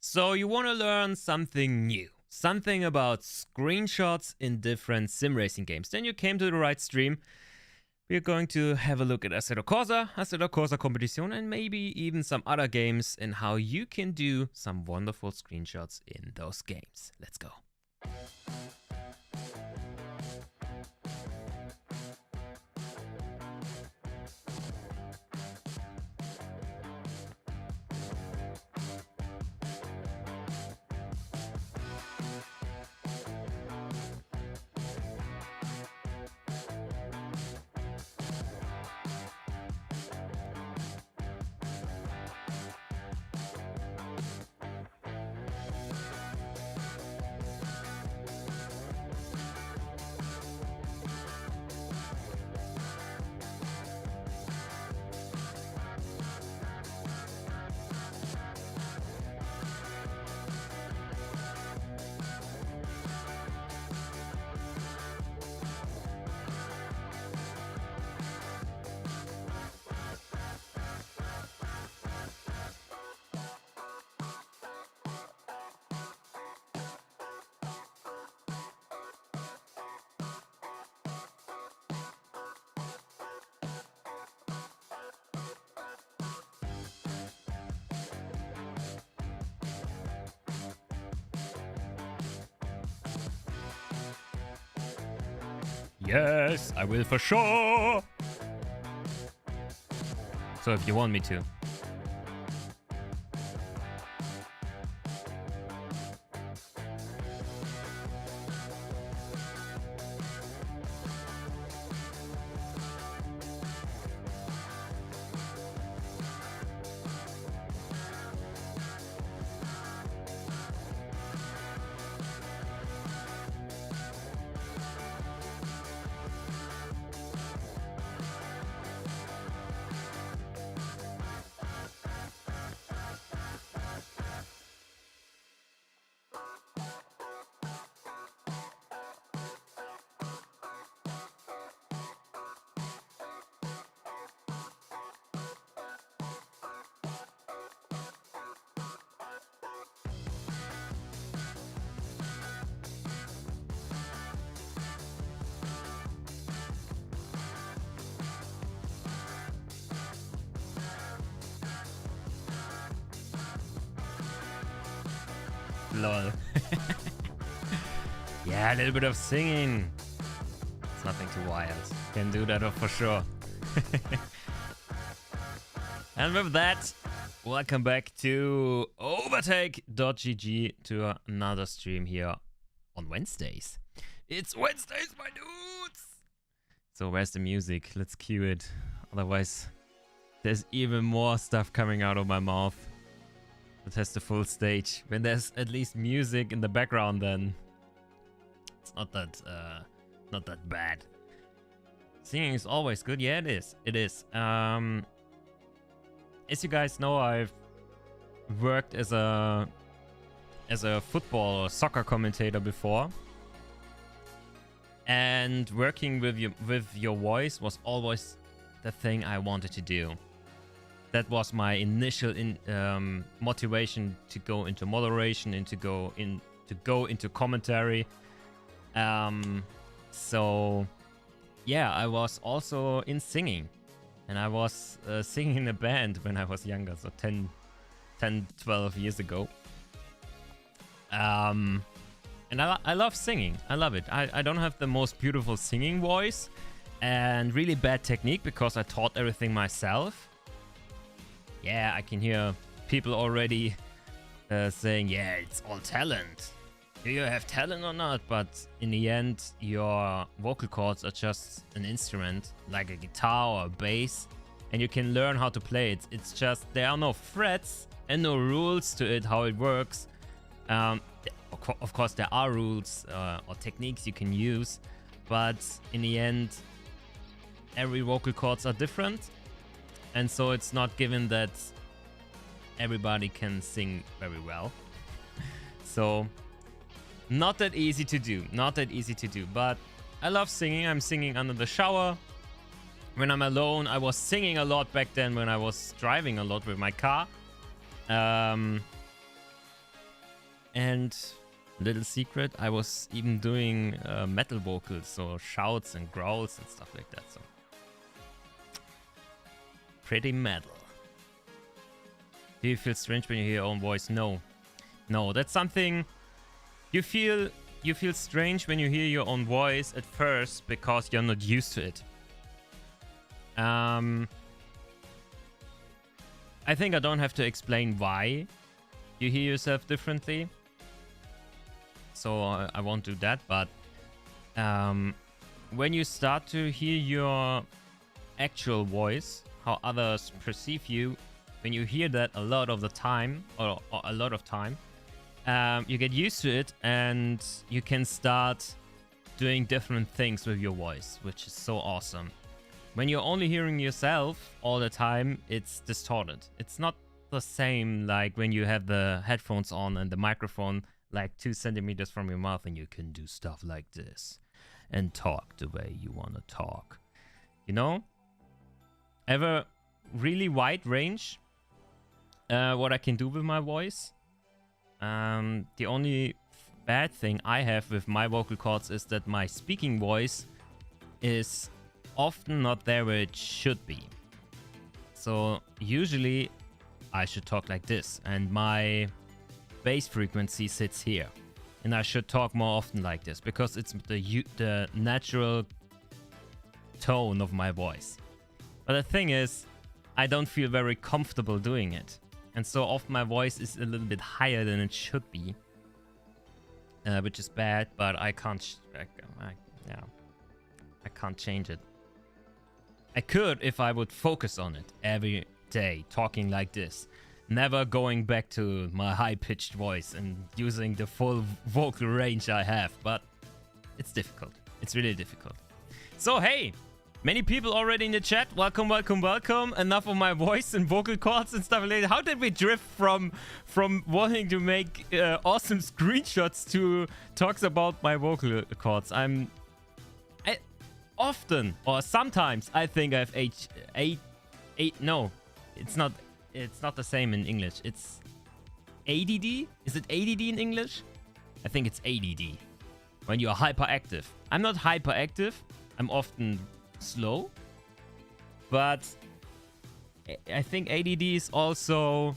So you want to learn something new, something about screenshots in different sim racing games. Then you came to the right stream. We're going to have a look at Assetto Corsa Competition, and maybe even some other games and how you can do some wonderful screenshots in those games. Let's go. Yes, I will for sure. So if you want me to. Lol. Yeah, a little bit of singing. It's nothing too wild. Can do that for sure. And with that, welcome back to Overtake.gg, to another stream here on Wednesdays. It's Wednesdays, my dudes! So where's the music? Let's cue it. Otherwise, there's even more stuff coming out of my mouth. It has the full stage. When there's at least music in the background, then it's not that bad. Singing is always good. Yeah, it is. It is. As you guys know, I've worked as a football or soccer commentator before, and working with your voice was always the thing I wanted to do. That was my initial motivation to go into moderation and to go into commentary. So yeah, I was also in singing, and I was singing in a band when I was younger, so 12 years ago. And I love singing. I love it. I don't have the most beautiful singing voice and really bad technique because I taught everything myself. Yeah, I can hear people already saying, yeah, it's all talent. Do you have talent or not? But in the end, your vocal cords are just an instrument, like a guitar or a bass, and you can learn how to play it. It's just, there are no frets and no rules to it, how it works. Of course, there are rules or techniques you can use, but in the end, every vocal cords are different. And so it's not given that everybody can sing very well. So not that easy to do. Not that easy to do. But I love singing. I'm singing under the shower. When I'm alone, I was singing a lot back then when I was driving a lot with my car. And little secret, I was even doing metal vocals, so shouts and growls and stuff like that. So pretty metal. Do you feel strange when you hear your own voice? No. No, that's something you feel strange when you hear your own voice at first because you're not used to it. I think I don't have to explain why you hear yourself differently. So I won't do that, but when you start to hear your actual voice, how others perceive you, when you hear that a lot of the time, or a lot of time, you get used to it and you can start doing different things with your voice, which is so awesome. When you're only hearing yourself all the time, it's distorted. It's not the same like when you have the headphones on and the microphone like 2 centimeters from your mouth and you can do stuff like this and talk the way you want to talk. You know? I have a really wide range what I can do with my voice. The only bad thing I have with my vocal cords is that my speaking voice is often not there where it should be. So usually I should talk like this and my bass frequency sits here. And I should talk more often like this because it's the natural tone of my voice. But the thing is, I don't feel very comfortable doing it. And so often my voice is a little bit higher than it should be. Which is bad, but I can't... I can't change it. I could if I would focus on it every day, talking like this. Never going back to my high-pitched voice and using the full vocal range I have. But it's difficult. It's really difficult. So, hey! Many people already in the chat. Welcome, welcome, welcome. Enough of my voice and vocal cords and stuff like that. How did we drift from wanting to make awesome screenshots to talks about my vocal cords? I often or sometimes I think I have no, it's not the same in English. It's ADD. Is it ADD in English? I think it's ADD. When you're hyperactive. I'm not hyperactive. I'm often slow, but I think ADD is also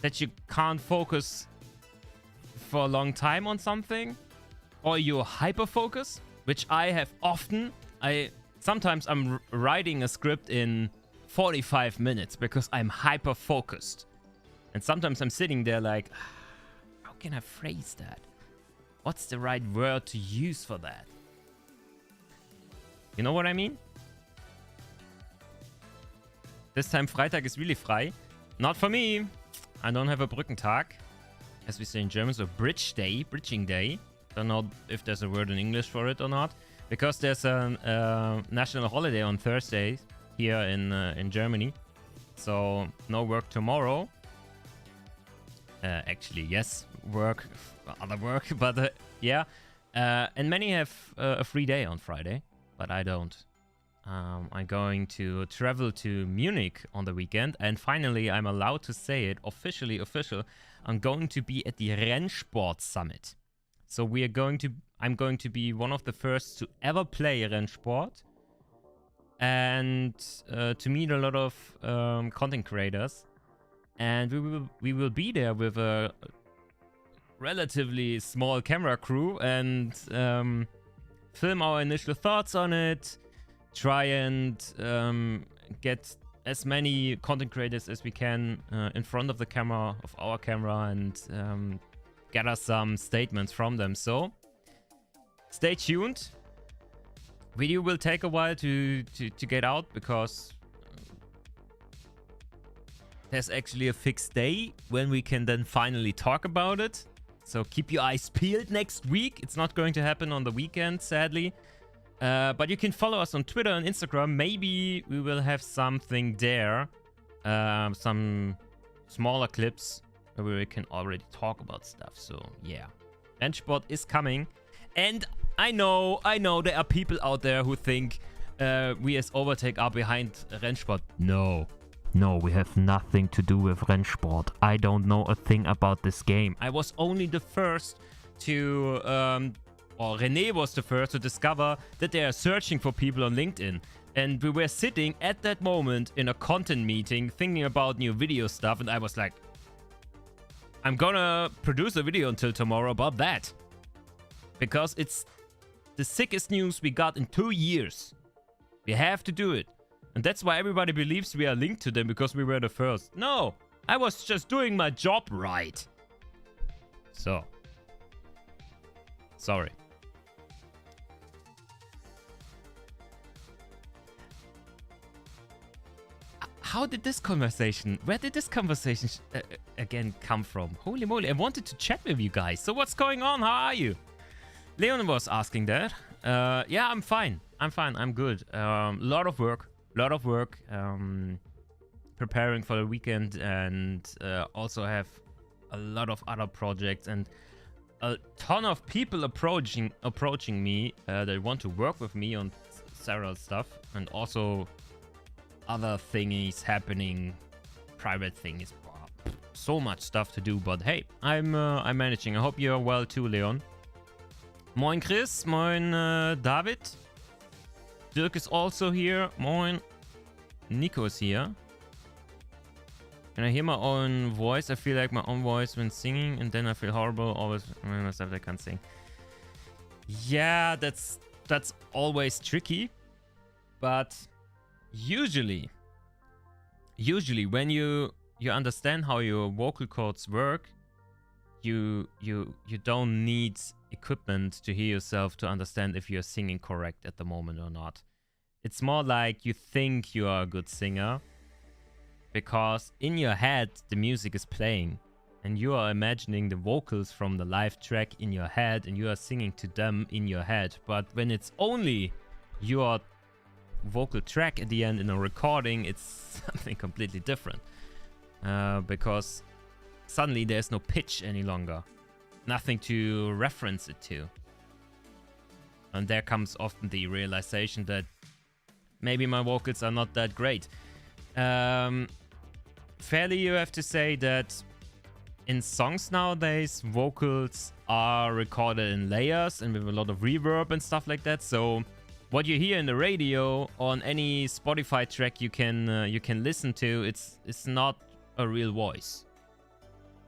that you can't focus for a long time on something, or you're hyper focused, which I have often. Sometimes I'm writing a script in 45 minutes because I'm hyper focused, and sometimes I'm sitting there like, how can I phrase that? What's the right word to use for that? You know what I mean? This time Freitag is really frei. Not for me. I don't have a Brückentag, as we say in German, so bridging day. Don't know if there's a word in English for it or not, because there's a national holiday on Thursday here in Germany. So no work tomorrow. Actually, yes, other work, but yeah. And many have a free day on Friday. But I don't. I'm going to travel to Munich on the weekend, and finally I'm allowed to say it, official. I'm going to be at the Rennsport Summit. So I'm going to be one of the first to ever play Rennsport, and to meet a lot of content creators. And we will be there with a relatively small camera crew and film our initial thoughts on it, try and get as many content creators as we can in front of the camera, of our camera, and gather some statements from them. So stay tuned. Video will take a while to get out because there's actually a fixed day when we can then finally talk about it. So keep your eyes peeled next week. It's not going to happen on the weekend, sadly. But you can follow us on Twitter and Instagram. Maybe we will have something there. Some smaller clips where we can already talk about stuff. So, yeah. Rennsport is coming. And I know there are people out there who think we as Overtake are behind Rennsport. No. No, we have nothing to do with Rennsport. I don't know a thing about this game. I was only the first to, or René was the first to discover that they are searching for people on LinkedIn. And we were sitting at that moment in a content meeting thinking about new video stuff. And I was like, I'm gonna produce a video until tomorrow about that. Because it's the sickest news we got in 2 years. We have to do it. And that's why everybody believes we are linked to them, because we were the first. No, I was just doing my job right. So. Sorry. How did this conversation, where did this conversation again come from? Holy moly, I wanted to chat with you guys. So what's going on? How are you? Leon was asking that. Yeah, I'm fine. I'm good. Lot of work. Preparing for the weekend, and also have a lot of other projects and a ton of people approaching me that want to work with me on several stuff, and also other thingies happening, private things. So much stuff to do, but hey, I'm managing. I hope you're well too, Leon. Moin Chris, moin David. Dirk is also here. Moin. Nico is here. When I hear my own voice, I feel like my own voice when singing, and then I feel horrible always when myself I can't sing. Yeah, that's always tricky, but usually when you understand how your vocal cords work, you don't need equipment to hear yourself to understand if you're singing correct at the moment or not. It's more like you think you are a good singer because in your head the music is playing and you are imagining the vocals from the live track in your head and you are singing to them in your head. But when it's only your vocal track at the end in a recording, it's something completely different, because suddenly there's no pitch any longer, nothing to reference it to, and there comes often the realization that maybe my vocals are not that great. Fairly, you have to say that in songs nowadays vocals are recorded in layers and with a lot of reverb and stuff like that, so what you hear in the radio on any Spotify track you can listen to, it's not a real voice.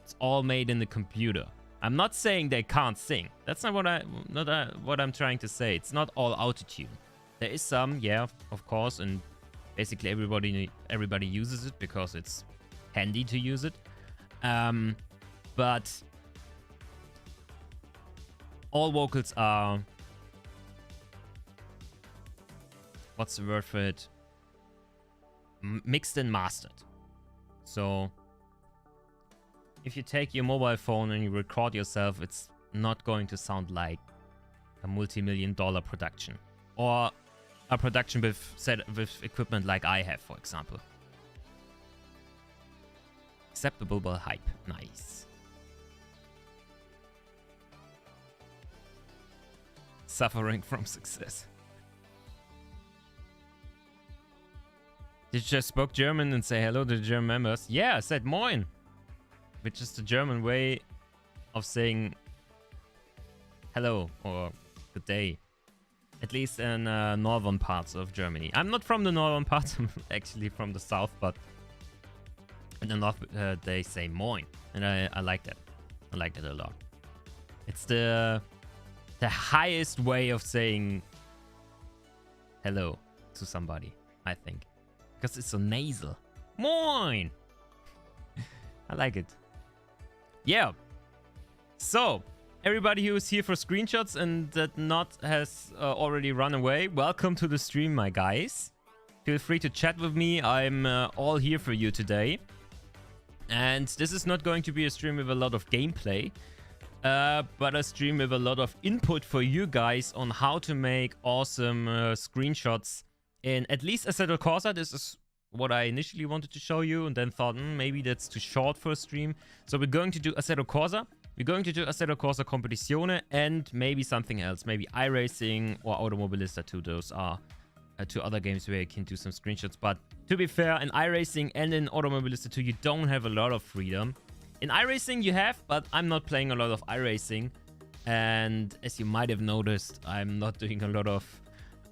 It's all made in the computer. I'm not saying they can't sing. That's not what I'm trying to say. It's not all autotune. There is some, yeah, of course, and basically everybody uses it because it's handy to use it. But all vocals are, what's the word for it? Mixed and mastered. So if you take your mobile phone and you record yourself, it's not going to sound like a multi-million-dollar production or a production with equipment like I have, for example. Acceptable but hype. Nice. Suffering from success. Did you just spoke German and say hello to the German members? Yeah, I said moin, which is the German way of saying hello or good day. At least in northern parts of Germany. I'm not from the northern parts, I'm actually from the south, but in the north they say moin, and I like that. I like that a lot. It's the highest way of saying hello to somebody, I think. Because it's so nasal. Moin! I like it. Yeah. So, everybody who is here for screenshots and that not has already run away, welcome to the stream, my guys. Feel free to chat with me. I'm all here for you today. And this is not going to be a stream with a lot of gameplay, but a stream with a lot of input for you guys on how to make awesome screenshots in at least Assetto Corsa. This is what I initially wanted to show you and then thought, maybe that's too short for a stream. So we're going to do Assetto Corsa. We're going to do Assetto Corsa Competizione and maybe something else. Maybe iRacing or Automobilista 2. Those are to other games where you can do some screenshots. But to be fair, in iRacing and in Automobilista 2, you don't have a lot of freedom. In iRacing you have, but I'm not playing a lot of iRacing. And as you might have noticed, I'm not doing a lot of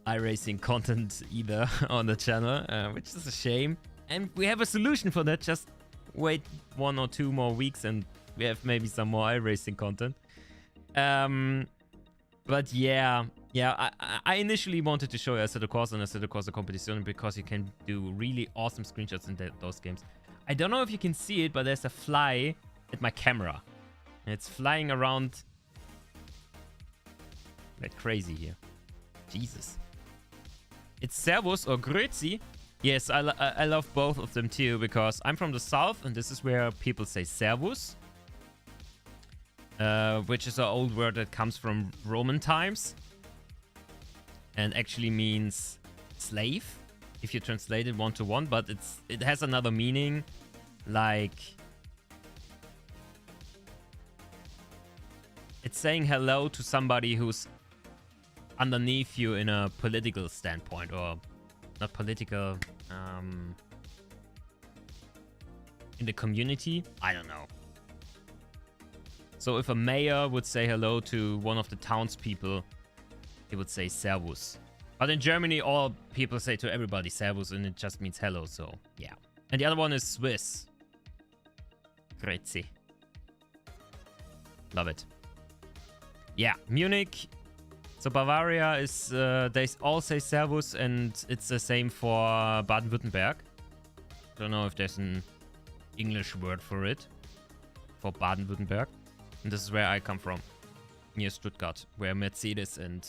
iRacing content either on the channel, which is a shame. And we have a solution for that. Just wait 1 or 2 more weeks and we have maybe some more iRacing content. But yeah, I initially wanted to show you Assetto Corsa and Assetto Corsa Competizione because you can do really awesome screenshots in those games. I don't know if you can see it, but there's a fly at my camera. And it's flying around like crazy here. Jesus. It's Servus or Grüezi. Yes, I love both of them too, because I'm from the south and this is where people say Servus. Which is an old word that comes from Roman times. And actually means slave, if you translate it 1-to-1. But it has another meaning, like... It's saying hello to somebody who's underneath you in a political standpoint, or not political, in the community. I don't know. So if a mayor would say hello to one of the townspeople, he would say Servus. But in Germany, all people say to everybody Servus, and it just means hello, so yeah. And the other one is Swiss. Grüezi. Love it. Yeah, Munich. So Bavaria is, they all say Servus, and it's the same for Baden-Württemberg. Don't know if there's an English word for it, for Baden-Württemberg. And this is where I come from, near Stuttgart, where Mercedes and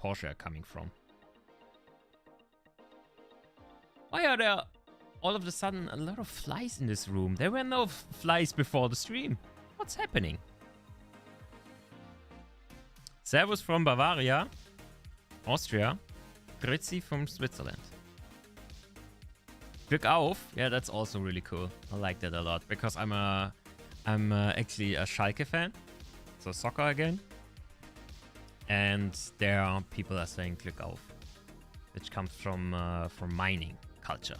Porsche are coming from. Why are there all of a sudden a lot of flies in this room? There were no flies before the stream. What's happening? Servus from Bavaria, Austria. Grüezi from Switzerland. Glück auf. Yeah, that's also really cool. I like that a lot because I'm actually a Schalke fan, so soccer again. And there people are saying Glück auf, which comes from mining culture,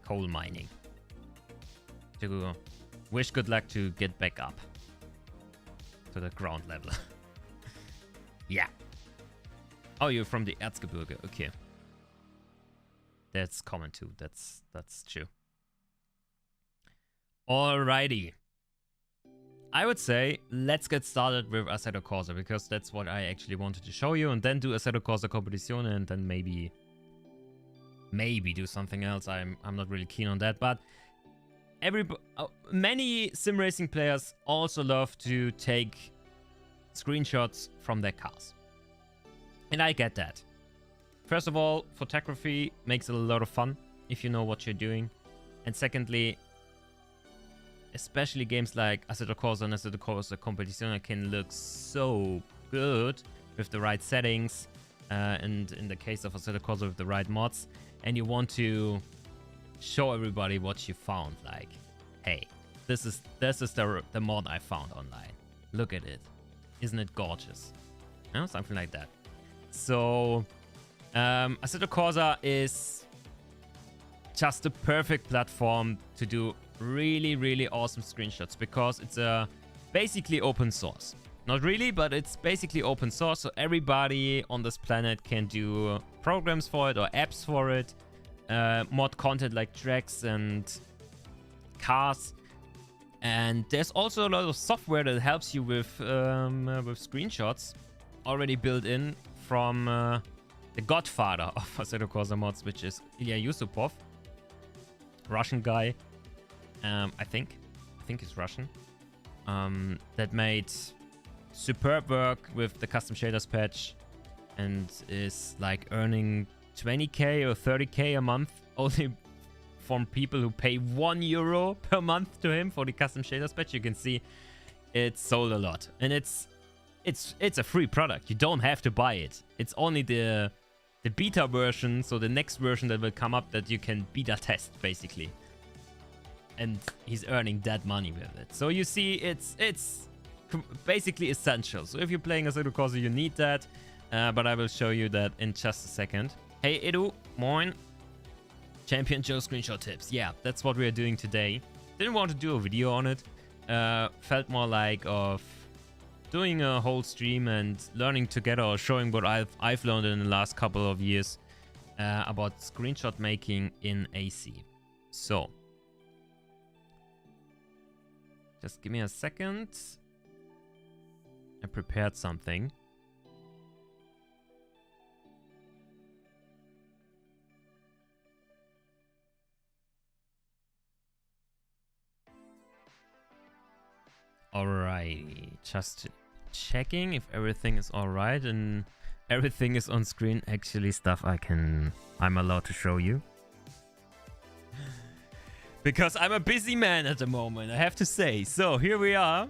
coal mining. To wish good luck to get back up to the ground level. Yeah. Oh, you're from the Erzgebirge. Okay. That's common too. That's true. Alrighty. I would say let's get started with Assetto Corsa, because that's what I actually wanted to show you, and then do Assetto Corsa Competizione, and then maybe do something else. I'm not really keen on that, but many sim racing players also love to take screenshots from their cars. And I get that. First of all, photography makes it a lot of fun if you know what you're doing. And secondly, especially games like Assetto Corsa and Assetto Corsa Competizione can look so good with the right settings, and in the case of Assetto Corsa with the right mods. And you want to show everybody what you found. Like, hey, this is the mod I found online. Look at it. Isn't it gorgeous? You know, something like that. So, Assetto Corsa is just the perfect platform to do really, really awesome screenshots, because it's basically open source. Not really, but it's basically open source, so everybody on this planet can do programs for it or apps for it, mod content like tracks and cars. And there's also a lot of software that helps you with screenshots already built in from the godfather of Assetto Corsa mods, which is Ilya Yusupov, Russian guy. I think he's Russian. That made superb work with the custom shaders patch, and is like earning 20k or 30k a month only from people who pay €1 per month to him for the custom shaders patch. You can see it sold a lot, and it's a free product. You don't have to buy it. It's only the beta version, so the next version that will come up, that you can beta test basically. And he's earning that money with it. So you see, it's basically essential. So if you're playing Assetto Corsa, you need that. But I will show you that in just a second. Hey Edu, moin. Champion Joe screenshot tips. Yeah, that's what we are doing today. Didn't want to do a video on it. Felt more like of doing a whole stream and learning together, or showing what I've learned in the last couple of years about screenshot making in AC. So, just give me a second. I prepared something. Alrighty, just checking if everything is alright and everything is on screen. Actually, stuff I'm allowed to show you. Because I'm a busy man at the moment, I have to say. So here we are.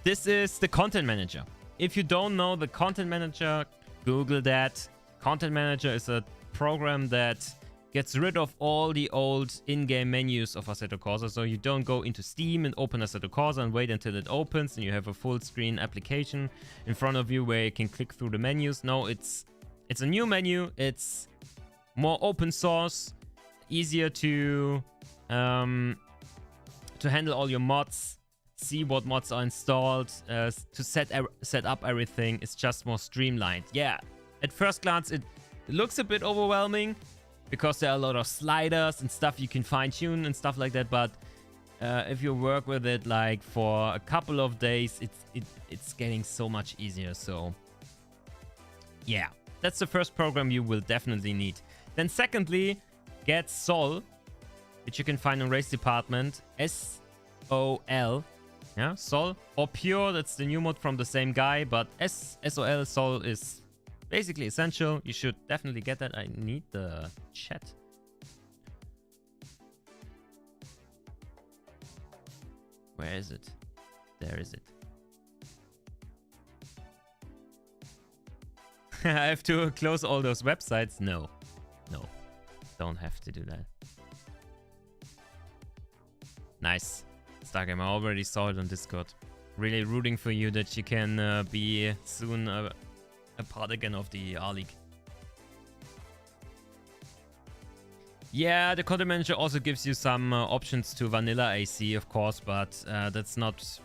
This is the content manager. If you don't know the content manager, Google that. Content manager is a program that gets rid of all the old in-game menus of Assetto Corsa. So you don't go into Steam and open Assetto Corsa and wait until it opens and you have a full screen application in front of you where you can click through the menus. No, it's a new menu. It's more open source, easier to handle all your mods, see what mods are installed, to set up everything. It's just more streamlined. Yeah, at first glance it looks a bit overwhelming, because there are a lot of sliders and stuff you can fine-tune and stuff like that, but if you work with it like for a couple of days, it's getting so much easier. So yeah, that's the first program you will definitely need. Then secondly, get Sol, which you can find in Race Department. SOL, yeah, Sol, or Pure, that's the new mod from the same guy, but SOL, Sol, is basically essential. You should definitely get that. I need the chat. Where is it? There is it. I have to close all those websites. No, don't have to do that. Nice. Stargame, I already saw it on Discord. Really rooting for you that you can be soon a part again of the R-League. Yeah, the content manager also gives you some options to vanilla AC, of course, but that's not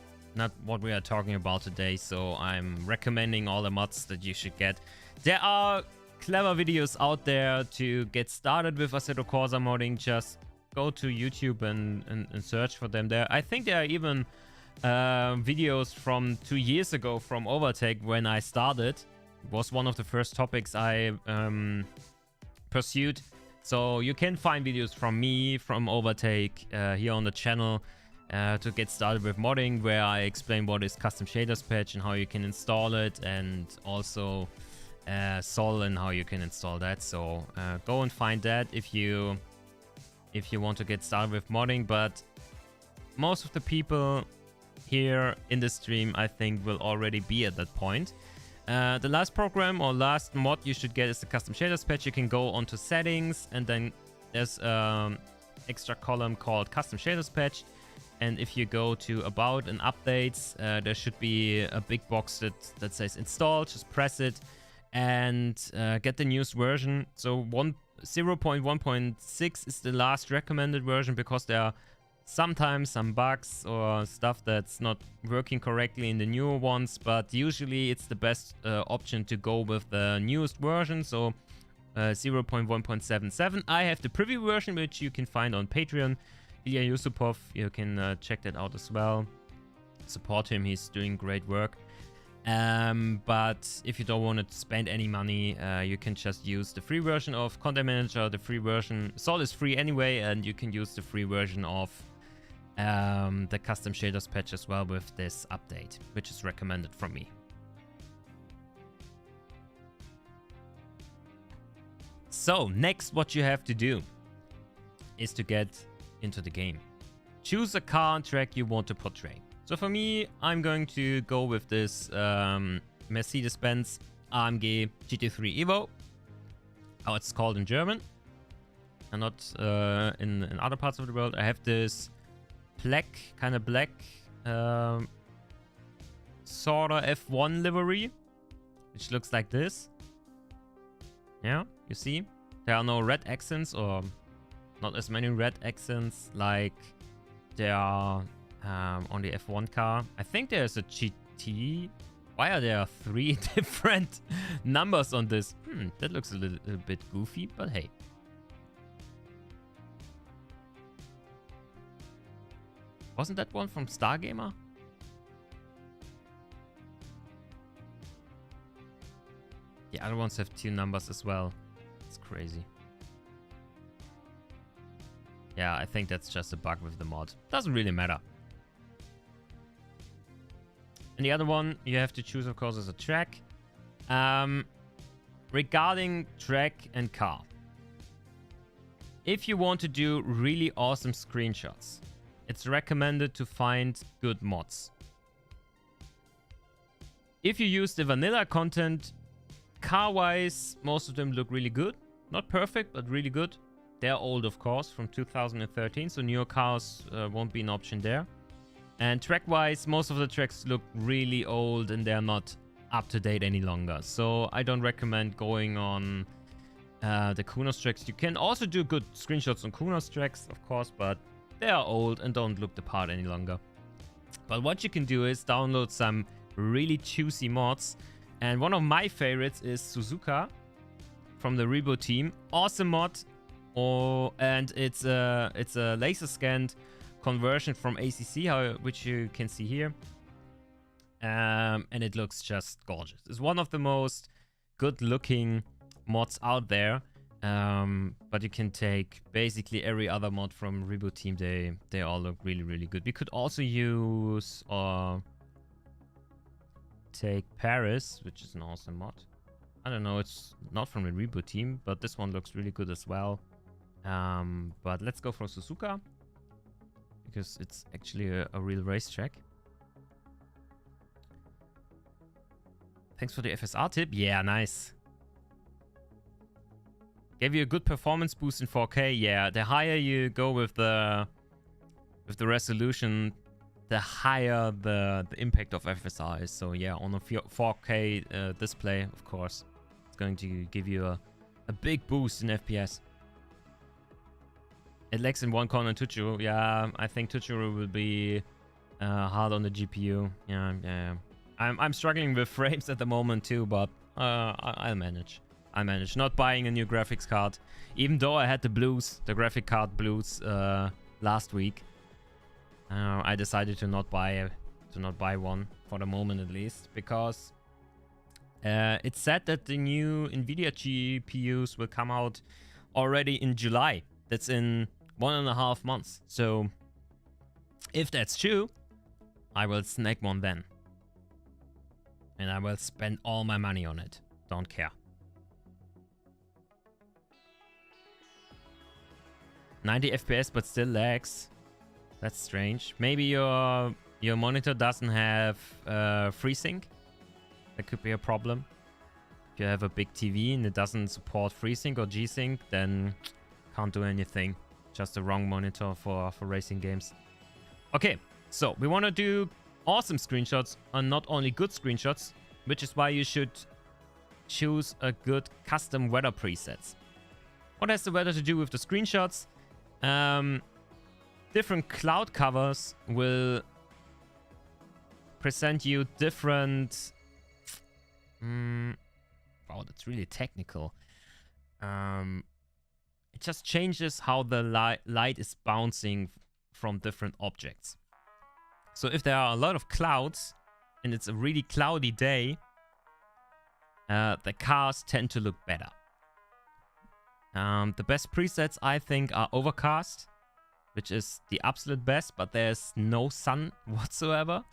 what we are talking about today. So I'm recommending all the mods that you should get. There are clever videos out there to get started with Assetto Corsa modding. Just go to YouTube and search for them there. I think there are even videos from 2 years ago from Overtake when I started. It was one of the first topics I pursued. So you can find videos from me, from Overtake, here on the channel to get started with modding, where I explain what is custom shaders patch and how you can install it, and also Sol and how you can install that. So go and find that if you want to get started with modding. But most of the people here in the stream, I think, will already be at that point. The last program or last mod you should get is the custom shaders patch. You can go onto settings, and then there's extra column called custom shaders patch. And if you go to about and updates, there should be a big box that says install. Just press it and get the newest version. So 0.1.6 is the last recommended version, because there are sometimes some bugs or stuff that's not working correctly in the newer ones, but usually it's the best option to go with the newest version. So 0.1.77. I have the preview version, which you can find on Patreon. Ilya Yusupov, you can check that out as well. Support him, he's doing great work. But if you don't want to spend any money, you can just use the free version of Content Manager. The free version, Sol is free anyway, and you can use the free version of the custom shaders patch as well with this update, which is recommended from me. So next, what you have to do is to get into the game. Choose a car and track you want to portray. So for me, I'm going to go with this Mercedes-Benz AMG GT3 Evo, how it's called in German, and not in other parts of the world. I have this black, kind of black sort of F1 livery, which looks like this. Yeah, you see? There are no red accents, or not as many red accents like there are on the F1 car. I think there's a GT. Why are there 3 different numbers on this? That looks a little bit goofy, but hey. Wasn't that one from Stargamer? The other ones have 2 numbers as well. It's crazy. Yeah, I think that's just a bug with the mod. Doesn't really matter. And the other one you have to choose, of course, is a track. Regarding track and car. If you want to do really awesome screenshots, it's recommended to find good mods. If you use the vanilla content, car-wise, most of them look really good. Not perfect, but really good. They're old, of course, from 2013, so newer cars won't be an option there. And track-wise, most of the tracks look really old and they're not up to date any longer. So I don't recommend going on the Kunos tracks. You can also do good screenshots on Kunos tracks, of course, but they are old and don't look the part any longer. But what you can do is download some really juicy mods. And one of my favorites is Suzuka from the Rebo team. Awesome mod. And it's a laser scanned conversion from ACC, which you can see here. And it looks just gorgeous. It's one of the most good looking mods out there. But you can take basically every other mod from Reboot Team. They all look really, really good. We could also use take Paris, which is an awesome mod. I don't know, it's not from the Reboot Team, but this one looks really good as well. But let's go for Suzuka, because it's actually a real racetrack. Thanks for the FSR tip. Yeah, nice. Gave you a good performance boost in 4K. Yeah, the higher you go with the resolution, the higher the impact of FSR is. So yeah, on a 4K display, of course, it's going to give you a big boost in FPS. It lags in one corner, Tuchuru. Yeah, I think Tuchuru will be hard on the GPU. Yeah. I'm struggling with frames at the moment too, but I'll manage. I managed not buying a new graphics card, even though I had the blues, the graphic card blues last week. I decided to not buy one for the moment, at least, because it's said that the new Nvidia GPUs will come out already in July. That's in 1.5 months. So if that's true, I will snag one then, and I will spend all my money on it. Don't care. 90 FPS but still lags. That's strange. Maybe your monitor doesn't have FreeSync. That could be a problem. If you have a big TV and it doesn't support FreeSync or G-Sync, then can't do anything. Just the wrong monitor for racing games. Okay, so we want to do awesome screenshots and not only good screenshots, which is why you should choose a good custom weather presets. What has the weather to do with the screenshots? Different cloud covers will present you different... wow, that's really technical. It just changes how the light is bouncing from different objects. So if there are a lot of clouds and it's a really cloudy day, the cars tend to look better. The best presets, I think, are overcast, which is the absolute best, but there's no sun whatsoever.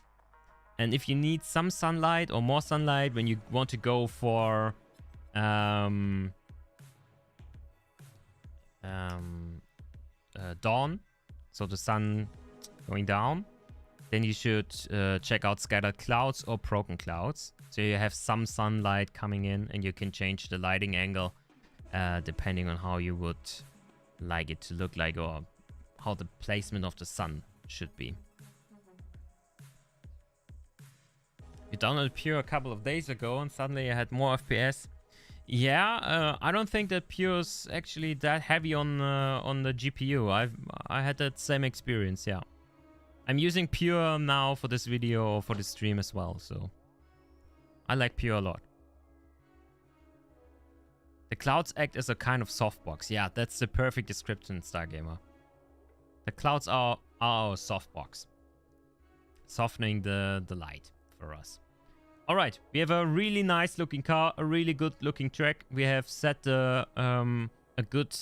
And if you need some sunlight or more sunlight when you want to go for dawn, so the sun going down, then you should check out scattered clouds or broken clouds. So you have some sunlight coming in and you can change the lighting angle depending on how you would like it to look like, or how the placement of the sun should be. You downloaded Pure a couple of days ago and suddenly I had more FPS. Yeah, I don't think that Pure's actually that heavy on the GPU. I had that same experience. Yeah, I'm using Pure now for this video or for the stream as well. So I like Pure a lot. The clouds act as a kind of softbox. Yeah, that's the perfect description, Stargamer. The clouds are our softbox, softening the light for us. All right, we have a really nice looking car, a really good looking track. We have set a good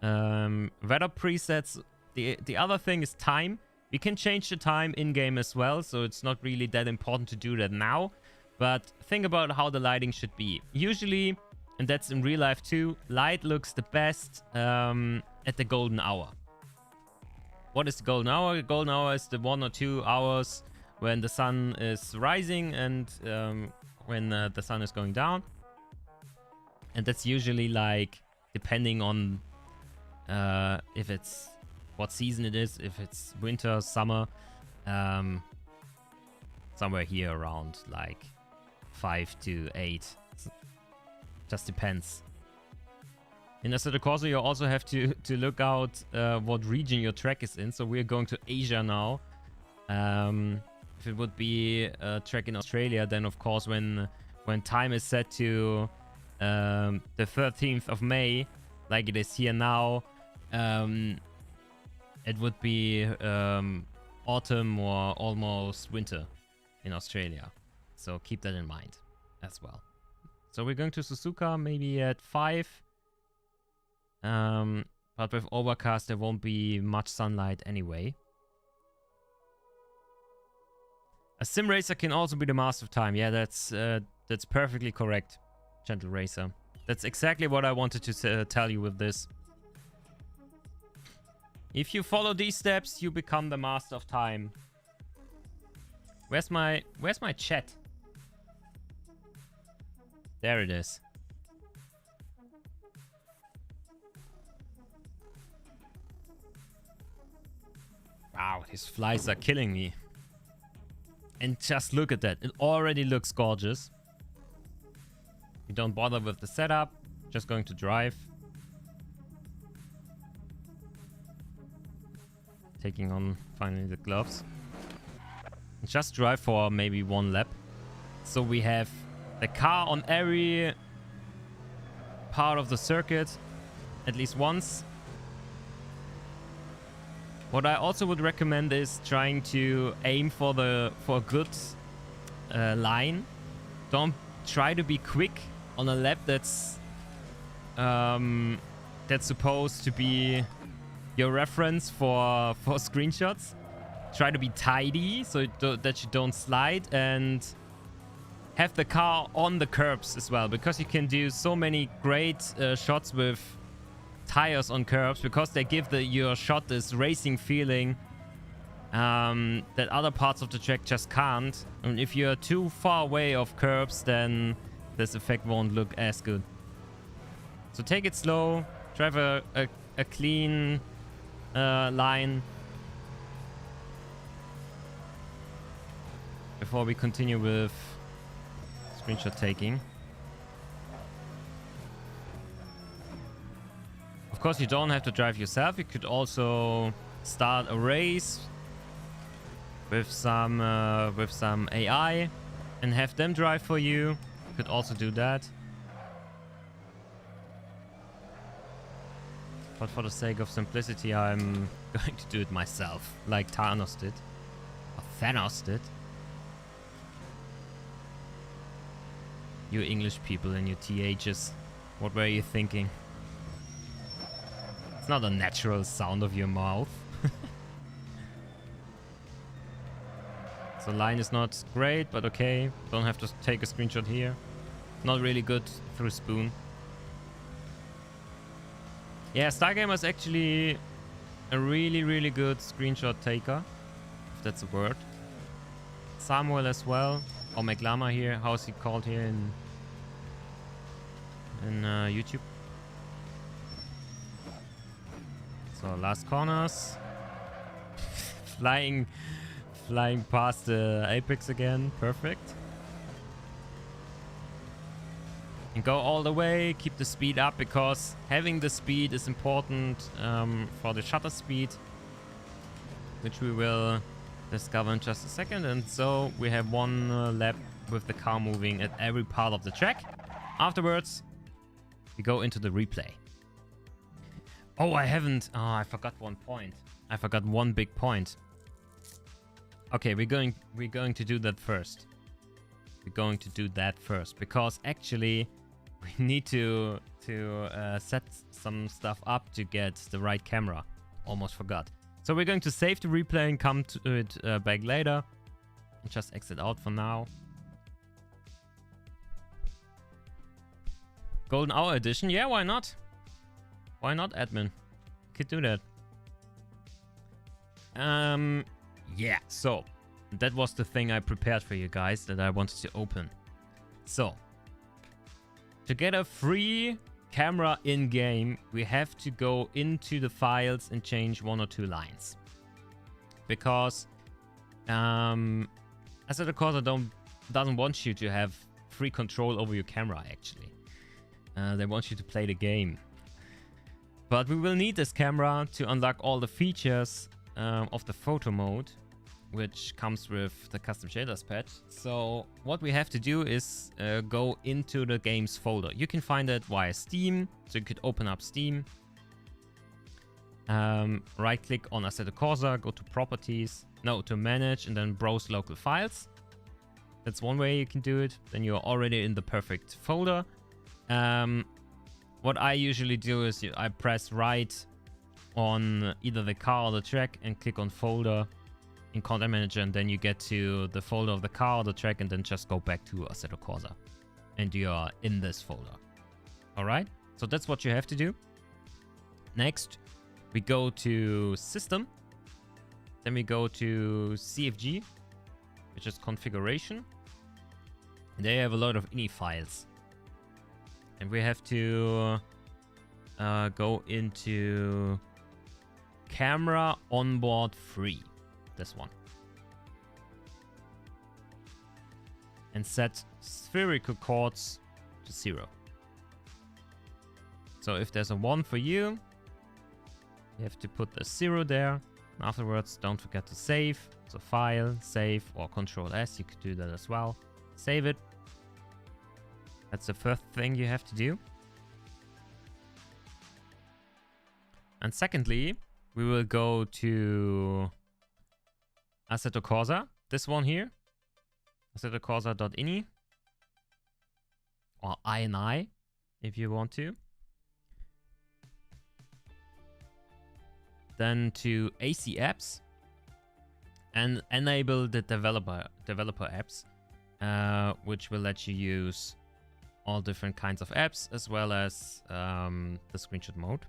weather presets. The other thing is time. We can change the time in game as well, so it's not really that important to do that now. But think about how the lighting should be. Usually, and that's in real life too, light looks the best at the golden hour. What is the golden hour? The golden hour is the 1 or 2 hours when the sun is rising and when the sun is going down. And that's usually like, depending on if it's what season it is, if it's winter, summer, somewhere here around like 5 to 8. Just depends. In Assetto Corsa, you also have to look out what region your track is in. So we're going to Asia now. If it would be a track in Australia, then of course when time is set to the 13th of May, like it is here now, it would be autumn or almost winter in Australia. So keep that in mind as well. So we're going to Suzuka maybe at 5. But with overcast, there won't be much sunlight anyway. A sim racer can also be the master of time. Yeah, that's perfectly correct, Gentle Racer. That's exactly what I wanted to tell you with this. If you follow these steps, you become the master of time. Where's my chat? There it is. Wow, these flies are killing me. And just look at that. It already looks gorgeous. We don't bother with the setup. Just going to drive. Taking on finally the gloves. Just drive for maybe 1 lap. So we have the car on every part of the circuit at least once. What I also would recommend is trying to aim for a good line. Don't try to be quick on a lap that's supposed to be your reference for screenshots. Try to be tidy so that you don't slide, and have the car on the curbs as well, because you can do so many great shots with tires on curbs, because they give your shot this racing feeling that other parts of the track just can't. And if you're too far away of curbs, then this effect won't look as good. So take it slow, drive a clean line before we continue with screenshot taking. Of course, you don't have to drive yourself. You could also start a race with some AI and have them drive for you. You could also do that. But for the sake of simplicity, I'm going to do it myself, like Thanos did. Or Thanos did. You English people and your THs. What were you thinking? It's not a natural sound of your mouth. So line is not great, but okay. Don't have to take a screenshot here. Not really good through spoon. Yeah, Stargamer is actually a really, really good screenshot taker, if that's a word. Samuel as well, or McLama here. How is he called here in YouTube? So last corners, flying past the apex again. Perfect. And go all the way, keep the speed up, because having the speed is important for the shutter speed, which we will discover in just a second. And so we have one lap with the car moving at every part of the track. Afterwards, we go into the replay. Oh, I forgot one point. I forgot one big point. Okay, we're going to do that first. We're going to do that first, because actually we need to set some stuff up to get the right camera. Almost forgot. So we're going to save the replay and come to it back later. And just exit out for now. Golden Hour Edition. Yeah, why not? Why not, admin? Could do that. Yeah, so that was the thing I prepared for you guys that I wanted to open. So, to get a free camera in-game, we have to go into the files and change 1 or 2 lines. Because Assetto Corsa doesn't want you to have free control over your camera, actually. They want you to play the game. But we will need this camera to unlock all the features of the photo mode, which comes with the custom shaders patch. So what we have to do is go into the games folder. You can find it via Steam, so you could open up Steam, right click on Assetto Corsa, go to properties, no, to manage, and then browse local files. That's one way you can do it. Then you're already in the perfect folder. What I usually do is I press right on either the car or the track and click on folder in Content Manager, and then you get to the folder of the car or the track, and then just go back to Assetto Corsa and you are in this folder. All right, so that's what you have to do. Next, we go to System, then we go to CFG, which is Configuration. And there you have a lot of ini files. And we have to go into Camera Onboard Free, this one. And set spherical chords to 0. So if there's a 1 for you, you have to put the 0 there. And afterwards, don't forget to save. So File, Save, or Control S, you could do that as well. Save it. That's the first thing you have to do. And secondly, we will go to Assetto Corsa, this one here, assettocorsa.ini, or INI, if you want to. Then to AC apps, and enable the developer apps, which will let you use all different kinds of apps, as well as the screenshot mode.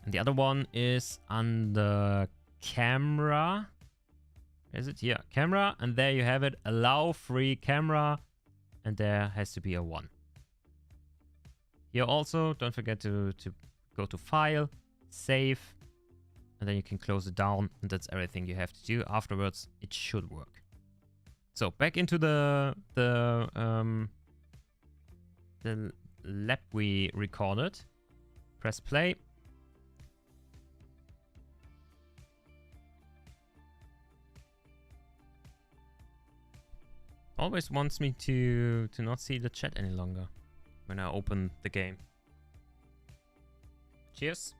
And the other one is under camera. Is it? Yeah, camera. And there you have it. Allow free camera. And there has to be a 1. Here also, don't forget to go to File, Save. And then you can close it down. And that's everything you have to do. Afterwards, it should work. So back into the lap we recorded. Press play. Always wants me to not see the chat any longer when I open the game. Cheers.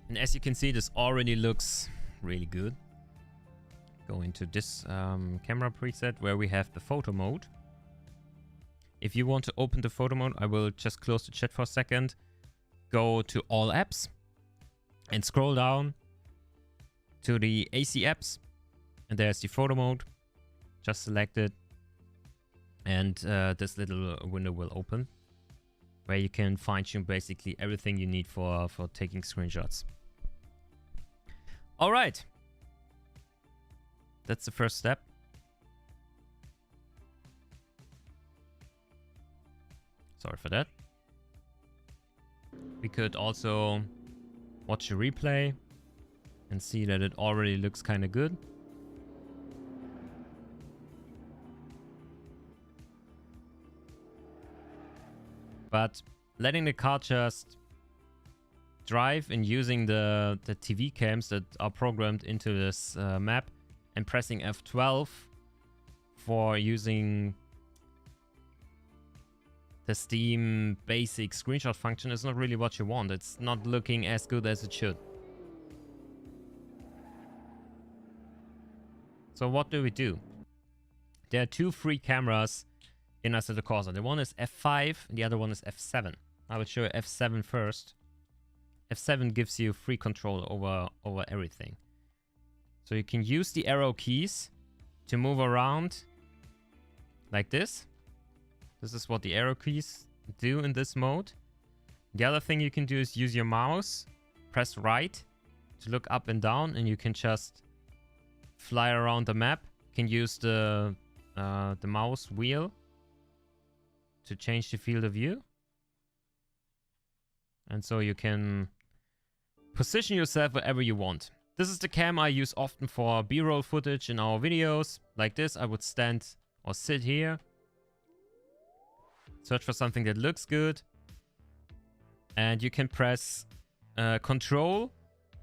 And as you can see, this already looks really good. Go into this camera preset where we have the photo mode. If you want to open the photo mode, I will just close the chat for a second. Go to all apps and scroll down to the AC apps, and there's the photo mode. Just select it, and this little window will open where you can fine-tune basically everything you need for taking screenshots. All right, that's the first step. Sorry for that. We could also watch a replay and see that it already looks kind of good. but letting the car just drive and using the TV cams that are programmed into this map and pressing F12 for using the Steam basic screenshot function is not really what you want. It's not looking as good as it should. So what do we do? There are two free cameras in Assetto Corsa. The one is F5 and the other one is F7. I will show you F7 first. F7 gives you free control over everything. So you can use the arrow keys to move around like this. This is what the arrow keys do in this mode. The other thing you can do is use your mouse, press right to look up and down, and you can just fly around the map. You can use the mouse wheel to change the field of view. And so you can position yourself wherever you want. This is the cam I use often for B-roll footage in our videos. Like this, I would stand or sit here. Search for something that looks good. And you can press Control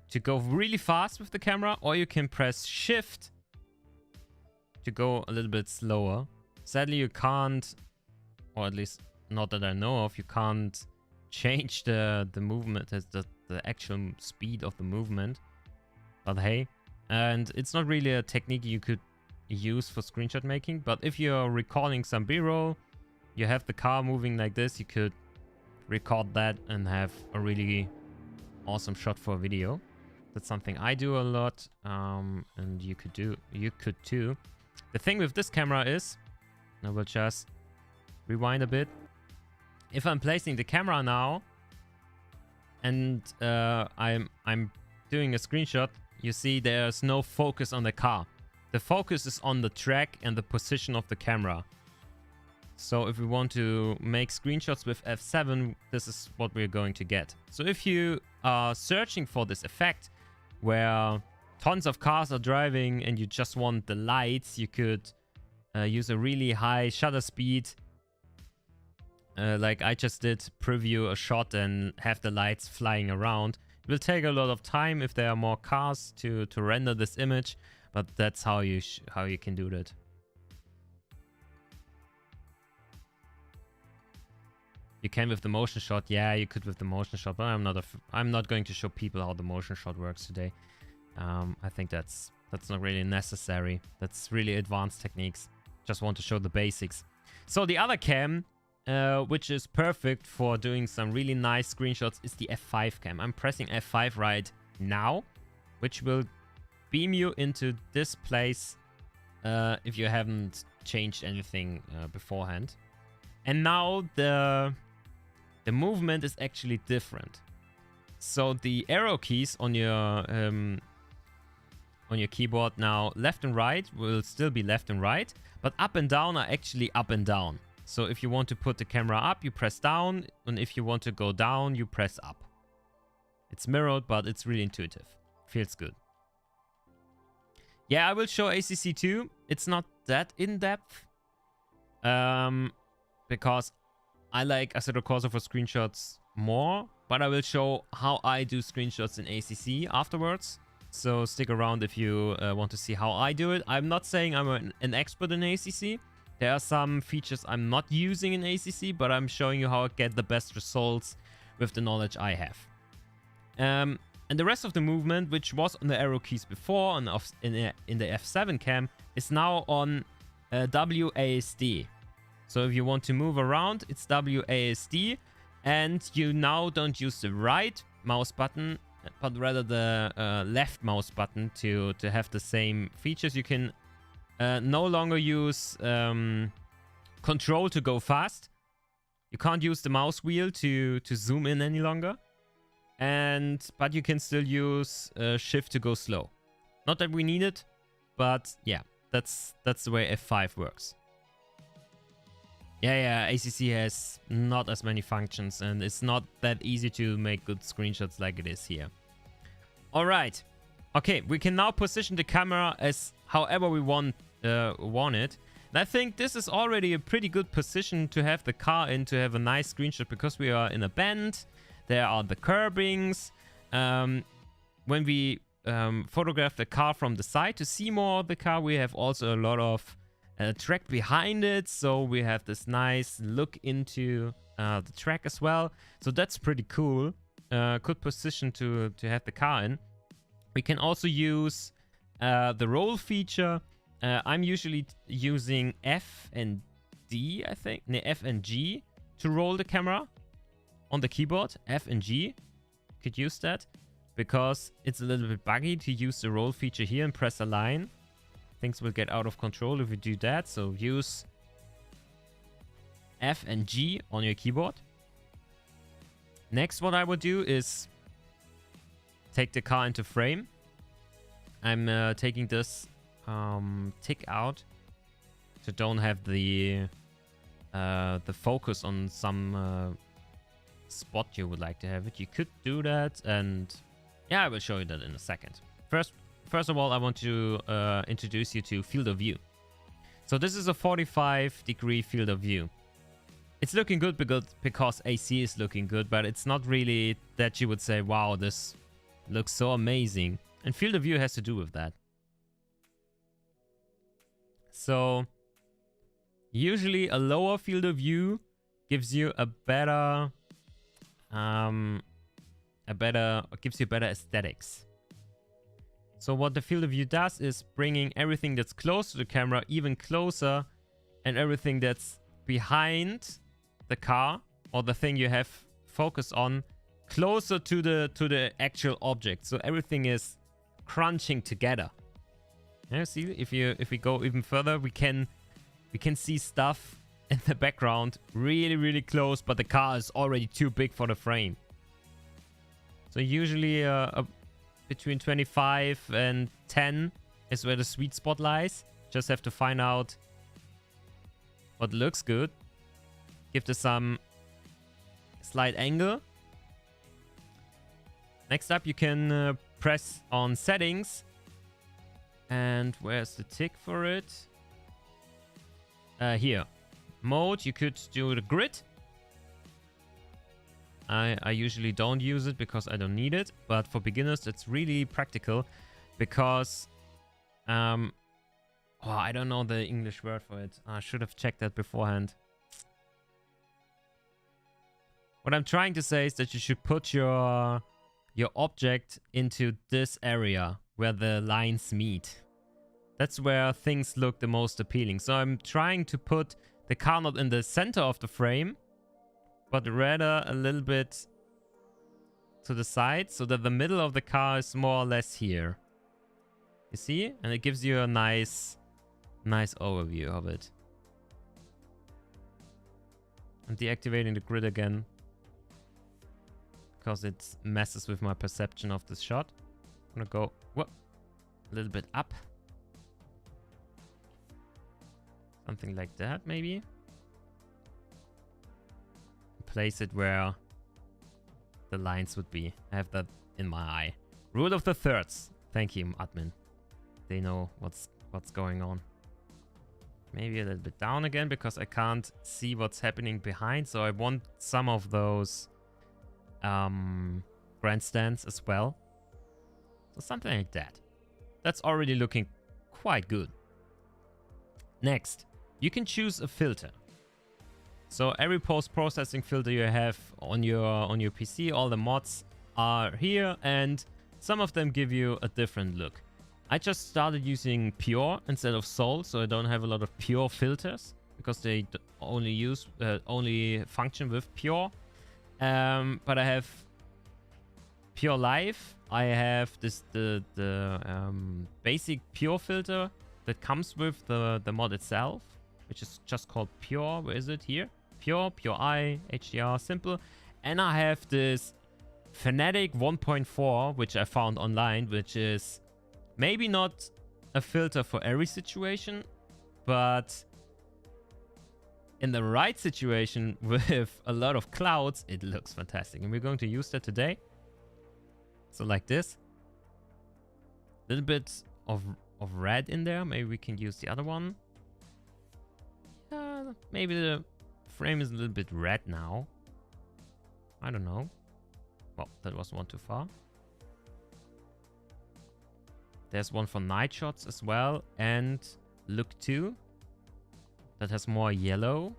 to go really fast with the camera, or you can press Shift to go a little bit slower. Sadly, you can't, or at least not that I know of, you can't change the movement, the actual speed of the movement. But hey, and it's not really a technique you could use for screenshot making, but if you're recording some B-roll, you have the car moving like this, you could record that and have a really awesome shot for a video. That's something I do a lot, and you could too. The thing with this camera is, I will just rewind a bit. If I'm placing the camera now and I'm doing a screenshot, you see there's no focus on the car. The focus is on the track and the position of the camera. So if we want to make screenshots with F7, this is what we're going to get. So if you are searching for this effect where tons of cars are driving and you just want the lights, you could use a really high shutter speed. Like I just did, preview a shot and have the lights flying around. It will take a lot of time if there are more cars to render this image, but that's how you can do that. You can with the motion shot. Yeah, you could with the motion shot, but I'm not going to show people how the motion shot works today. I think that's not really necessary. That's really advanced techniques. Just want to show the basics. So the other cam, which is perfect for doing some really nice screenshots, is the F5 cam. I'm pressing F5 right now, which will beam you into this place if you haven't changed anything beforehand. And now the movement is actually different. So the arrow keys on your keyboard now, left and right will still be left and right, but up and down are actually up and down. So if you want to put the camera up, you press down, and if you want to go down, you press up. It's mirrored, but it's really intuitive. Feels good. Yeah, I will show ACC too. It's not that in-depth, because I like Aceto Corsa for screenshots more, but I will show how I do screenshots in ACC afterwards. So stick around if you want to see how I do it. I'm not saying I'm an expert in ACC. There are some features I'm not using in ACC, but I'm showing you how I get the best results with the knowledge I have. And the rest of the movement, which was on the arrow keys before and in the F7 cam, is now on WASD. So if you want to move around, it's WASD, and you now don't use the right mouse button, but rather the left mouse button to have the same features. You can no longer use control to go fast. You can't use the mouse wheel to zoom in any longer. But you can still use shift to go slow. Not that we need it, but yeah, that's the way F5 works. Yeah, ACC has not as many functions, and it's not that easy to make good screenshots like it is here. All right. Okay, we can now position the camera as however we want it. I think this is already a pretty good position to have the car in, to have a nice screenshot, because we are in a bend. There are the curbings. When we photograph the car from the side to see more of the car, we have also a lot of track behind it. So we have this nice look into the track as well. So that's pretty cool. Good position to have the car in. We can also use the roll feature. I'm usually using F and D, I think. No, F and G to roll the camera on the keyboard. F and G. Could use that because it's a little bit buggy to use the roll feature here and press a line. Things will get out of control if you do that. So use F and G on your keyboard. Next, what I would do is take the car into frame. I'm taking this tick out to don't have the focus on some spot you would like to have it. You could do that, and yeah, I will show you that in a second. First of all, I want to introduce you to field of view. So this is a 45-degree field of view. It's looking good because AC is looking good, but it's not really that you would say, wow, this looks so amazing. And field of view has to do with that. So usually a lower field of view gives you gives you better aesthetics. So what the field of view does is bringing everything that's close to the camera even closer, and everything that's behind the car or the thing you have focus on closer to the actual object. So everything is crunching together. Yeah, see, if we go even further, we can see stuff in the background really close, but the car is already too big for the frame. So usually between 25 and 10 is where the sweet spot lies. Just have to find out what looks good. Give this some slight angle. Next up, you can press on settings. And where's the tick for it? Here. Mode, you could do the grid. I usually don't use it because I don't need it. But for beginners, it's really practical. Because... oh, I don't know the English word for it. I should have checked that beforehand. What I'm trying to say is that you should put your object into this area where the lines meet. That's where things look the most appealing. So I'm trying to put the car not in the center of the frame, but rather a little bit to the side, so that the middle of the car is more or less here. You see? And it gives you a nice overview of it. I'm deactivating the grid again, because it messes with my perception of this shot. I'm gonna go a little bit up. Something like that, maybe. Place it where the lines would be. I have that in my eye. Rule of the thirds. Thank you, admin. They know what's going on. Maybe a little bit down again, because I can't see what's happening behind. So I want some of those grandstands as well. So something like that. That's already looking quite good. Next, you can choose a filter. So every post-processing filter you have on your PC, all the mods are here, and some of them give you a different look. I just started using Pure instead of Soul, so I don't have a lot of Pure filters because they only function with Pure. But I have Pure Live. I have the basic Pure filter that comes with the mod itself, which is just called Pure. Where is it? Here. Pure, Pure I, HDR, simple. And I have this Fnatic 1.4, which I found online, which is maybe not a filter for every situation, but in the right situation with a lot of clouds, it looks fantastic. And we're going to use that today. So like this. A little bit of red in there. Maybe we can use the other one. Maybe the frame is a little bit red now. I don't know. Well, that was one too far. There's one for night shots as well. And look 2. That has more yellow.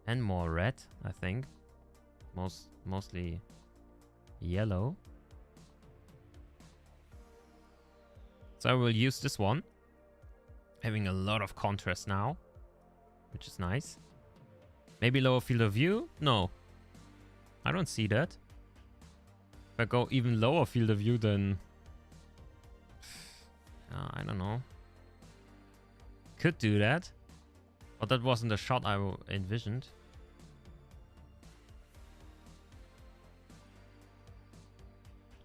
And more red, I think. Mostly yellow. So I will use this one. Having a lot of contrast now. Which is nice. Maybe lower field of view? No. I don't see that. If I go even lower field of view, then... I don't know. Could do that. But that wasn't the shot I envisioned.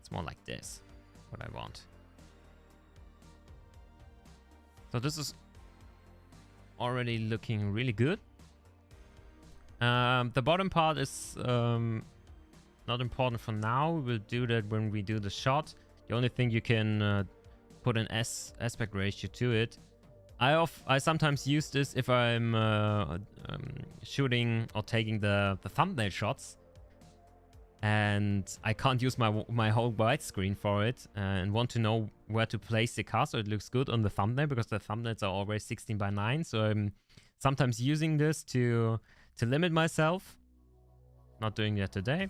It's more like this. What I want. So this is already looking really good. The bottom part is not important for now. We'll do that when we do the shot. The only thing you can put an aspect ratio to it. I sometimes use this if I'm shooting or taking the thumbnail shots, and I can't use my whole widescreen for it, and want to know where to place the car so it looks good on the thumbnail, because the thumbnails are always 16:9. So I'm sometimes using this to limit myself. Not doing that today.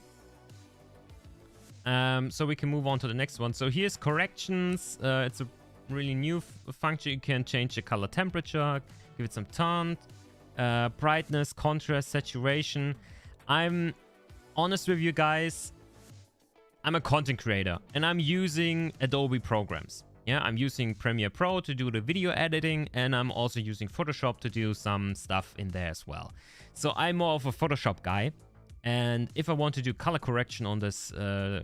So we can move on to the next one. So here's corrections. It's a really new function. You can change the color temperature, give it some tone, brightness, contrast, saturation. I'm honest with you guys. I'm a content creator and I'm using Adobe programs. Yeah, I'm using Premiere Pro to do the video editing, and I'm also using Photoshop to do some stuff in there as well. So I'm more of a Photoshop guy. And if I want to do color correction on this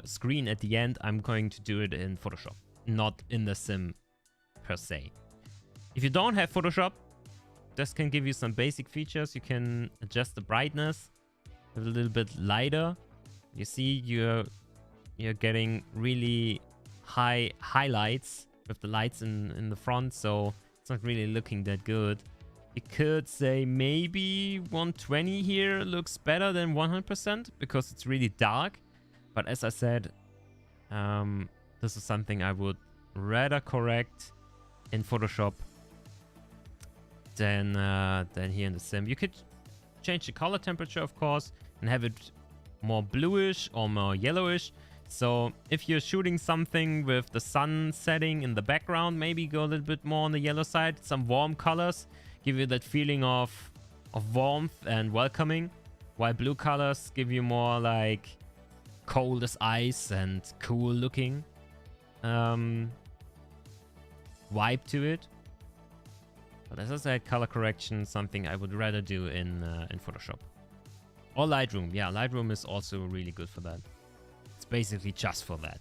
screen at the end, I'm going to do it in Photoshop, not in the sim per se. If you don't have Photoshop, this can give you some basic features. You can adjust the brightness, have a little bit lighter. You see you're getting really high highlights with the lights in the front, so it's not really looking that good. You could say maybe 120 here looks better than 100% because it's really dark. But as I said, this is something I would rather correct in Photoshop than here in the sim. You could change the color temperature, of course, and have it more bluish or more yellowish. So if you're shooting something with the sun setting in the background, maybe go a little bit more on the yellow side. Some warm colors give you that feeling of warmth and welcoming, while blue colors give you more like cold as ice and cool looking vibe to it. But as I said, color correction, something I would rather do in Photoshop or Lightroom. Yeah, Lightroom is also really good for that. It's basically just for that.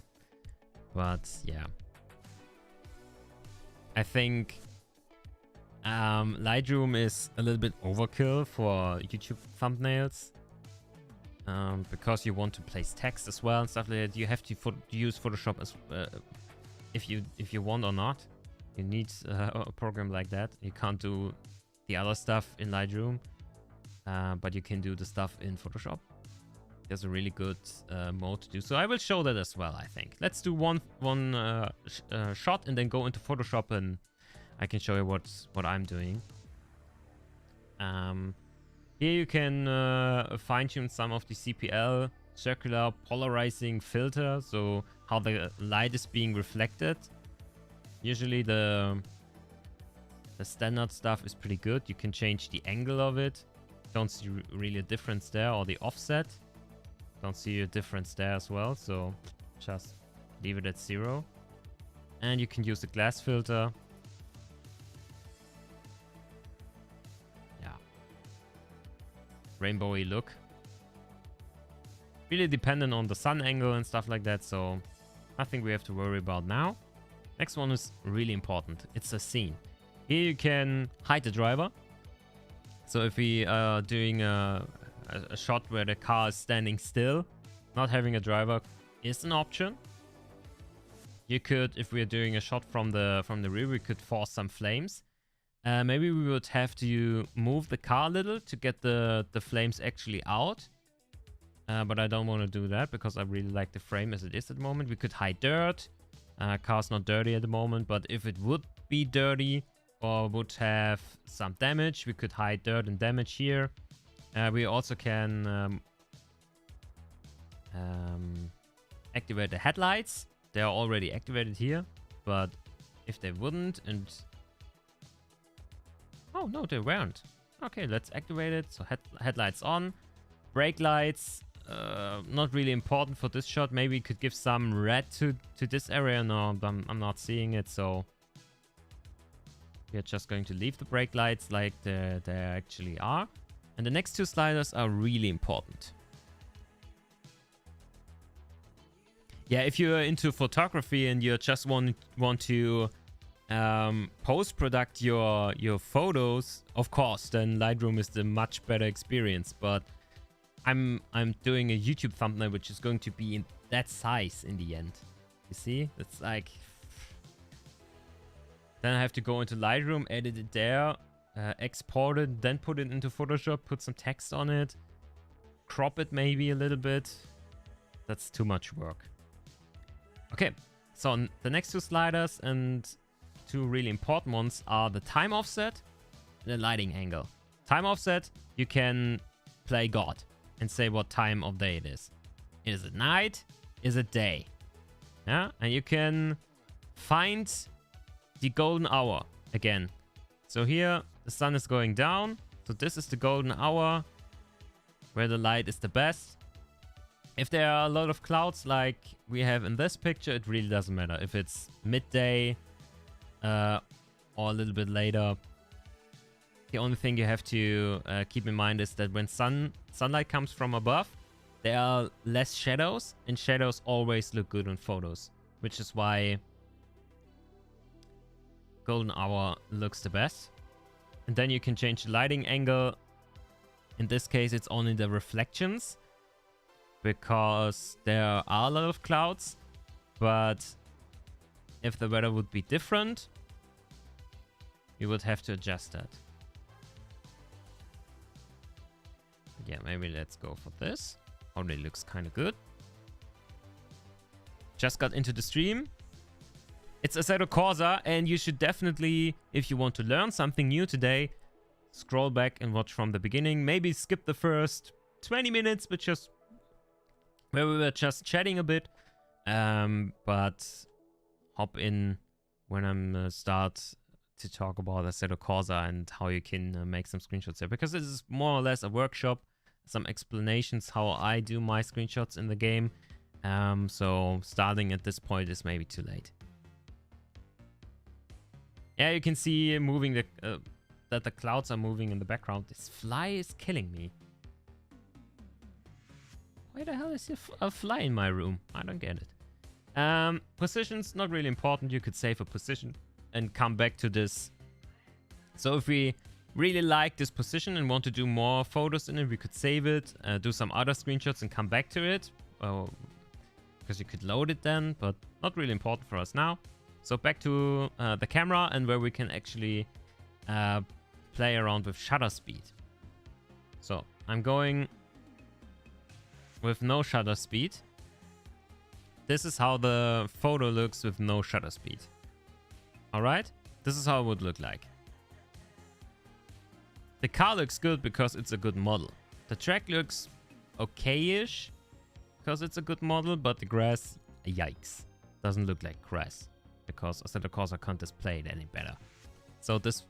But yeah, I think Lightroom is a little bit overkill for YouTube thumbnails, because you want to place text as well and stuff like that. You have to use Photoshop as if you want or not. You need a program like that. You can't do the other stuff in Lightroom, but you can do the stuff in Photoshop. There's a really good mode to do. So I will show that as well, I think. Let's do one shot and then go into Photoshop, and I can show you what I'm doing. Here you can fine-tune some of the CPL, circular polarizing filter, so how the light is being reflected. Usually the standard stuff is pretty good. You can change the angle of it. Don't see really a difference there, or the offset. Don't see a difference there as well, so just leave it at 0. And you can use the glass filter. Yeah. Rainbowy look. Really dependent on the sun angle and stuff like that, so nothing we have to worry about now. Next one is really important. It's a scene. Here you can hide the driver. So if we are doing a shot where the car is standing still, not having a driver is an option. You could, if we're doing a shot from the rear, we could force some flames. Maybe we would have to move the car a little to get the flames actually out. But I don't want to do that because I really like the frame as it is at the moment. We could hide dirt. Car's not dirty at the moment, but if it would be dirty or would have some damage, we could hide dirt and damage here. We also can activate the headlights. They are already activated here, but if they wouldn't and... Oh, no, they weren't. Okay, let's activate it. So headlights on. Brake lights. Not really important for this shot. Maybe we could give some red to this area. No, I'm not seeing it, so... We're just going to leave the brake lights like they actually are. And the next two sliders are really important. Yeah, if you're into photography and you just want to post-product your photos, of course, then Lightroom is the much better experience. But I'm doing a YouTube thumbnail which is going to be in that size in the end. You see? It's like... Then I have to go into Lightroom, edit it there, export it, then put it into Photoshop, put some text on it, crop it maybe a little bit. That's too much work. Okay, so the next two sliders and two really important ones are the time offset and the lighting angle. Time offset, you can play God and say what time of day it is. Is it night? Is it day? Yeah, and you can find the golden hour again. So here the sun is going down. So this is the golden hour where the light is the best. If there are a lot of clouds like we have in this picture, it really doesn't matter. If it's midday or a little bit later, the only thing you have to keep in mind is that when sunlight comes from above, there are less shadows, and shadows always look good on photos, which is why golden hour looks the best. And then you can change the lighting angle. In this case, it's only the reflections because there are a lot of clouds. But if the weather would be different, you would have to adjust that. Yeah, maybe let's go for this. Already looks kind of good. Just got into the stream. It's Assetto Corsa, and you should definitely, if you want to learn something new today, scroll back and watch from the beginning. Maybe skip the first 20 minutes, but just where we were just chatting a bit. But hop in when I'm start to talk about Assetto Corsa and how you can make some screenshots there, because this is more or less a workshop, some explanations how I do my screenshots in the game. So starting at this point is maybe too late. Yeah, you can see moving that the clouds are moving in the background. This fly is killing me. Why the hell is a fly in my room? I don't get it. Positions, not really important. You could save a position and come back to this. So if we really like this position and want to do more photos in it, we could save it, do some other screenshots and come back to it. Because you could load it then, but not really important for us now. So back to the camera and where we can actually play around with shutter speed. So I'm going with no shutter speed. This is how the photo looks with no shutter speed. Alright, this is how it would look like. The car looks good because it's a good model. The track looks okay-ish because it's a good model, but the grass, yikes, doesn't look like grass because Assetto Corsa can't display it any better. So this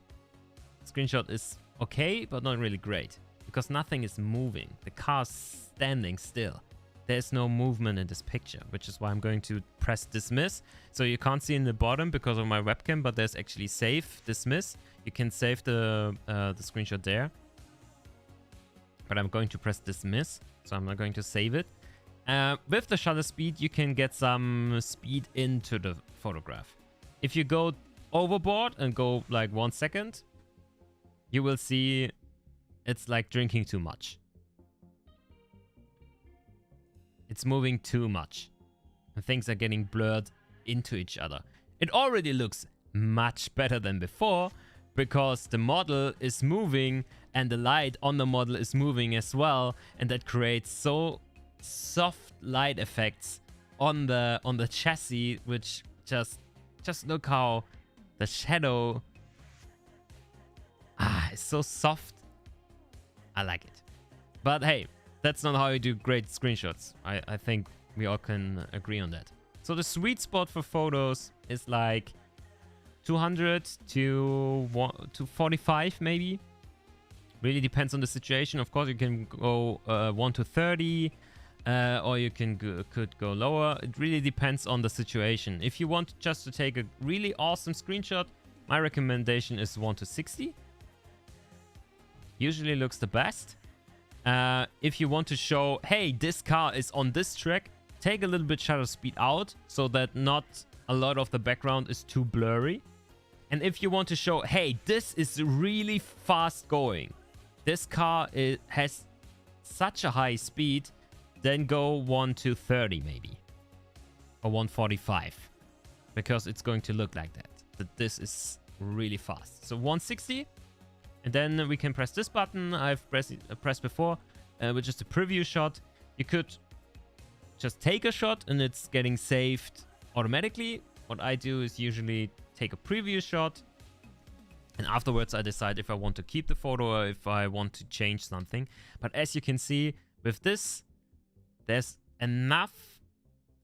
screenshot is okay, but not really great because nothing is moving. The car's standing still. There's no movement in this picture, which is why I'm going to press dismiss. So you can't see in the bottom because of my webcam, but there's actually save, dismiss. You can save the screenshot there. But I'm going to press dismiss, so I'm not going to save it. With the shutter speed, you can get some speed into the photograph. If you go overboard and go like 1 second, you will see it's like drinking too much. It's moving too much. And things are getting blurred into each other. It already looks much better than before because the model is moving and the light on the model is moving as well, and that creates so soft light effects on the chassis, which just look how the shadow is so soft. I like it. But hey, that's not how you do great screenshots. I think we all can agree on that. So the sweet spot for photos is like 200 to 45 maybe. Really depends on the situation. Of course, you can go 1 to 30, or you could go lower. It really depends on the situation. If you want just to take a really awesome screenshot, my recommendation is 1 to 60. Usually looks the best. If you want to show, hey, this car is on this track, take a little bit shutter speed out so that not a lot of the background is too blurry. And if you want to show, hey, this is really fast going, this car has such a high speed, then go 1 to 30 maybe, or 145, because it's going to look like that this is really fast. So 160, and then we can press this button I've pressed before, which is the preview shot. You could just take a shot and it's getting saved automatically. What I do is usually take a preview shot, and afterwards I decide if I want to keep the photo or if I want to change something. But as you can see, with this, there's enough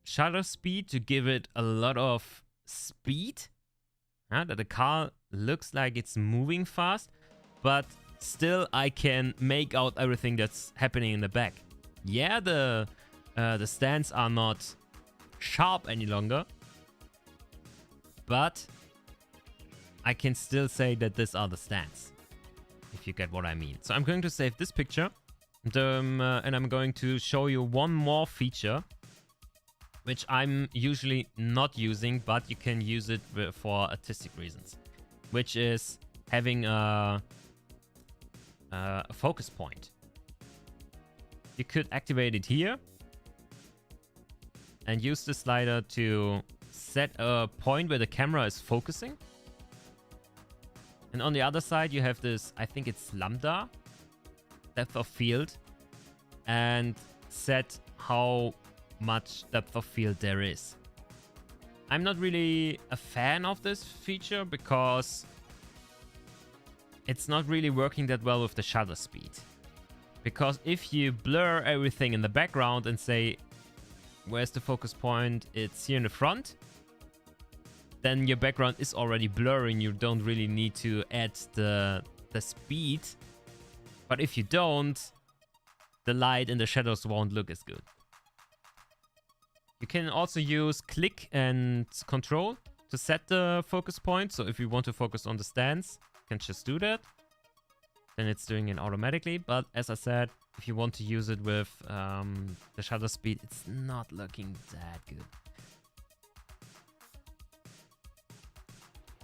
shutter speed to give it a lot of speed, that the car looks like it's moving fast, but still I can make out everything that's happening in the back. Yeah, the stands are not sharp any longer, but I can still say that these are the stands, if you get what I mean. So I'm going to save this picture, and I'm going to show you one more feature, which I'm usually not using, but you can use it for artistic reasons, which is having a focus point. You could activate it here and use the slider to set a point where the camera is focusing. And on the other side, you have this, I think it's lambda, depth of field, and set how much depth of field there is. I'm not really a fan of this feature because it's not really working that well with the shutter speed. Because if you blur everything in the background and say, where's the focus point? It's here in the front. Then your background is already blurring. You don't really need to add the speed. But if you don't, the light and the shadows won't look as good. You can also use click and control to set the focus point. So if you want to focus on the stands, you can just do that. Then it's doing it automatically. But as I said, if you want to use it with the shutter speed, it's not looking that good.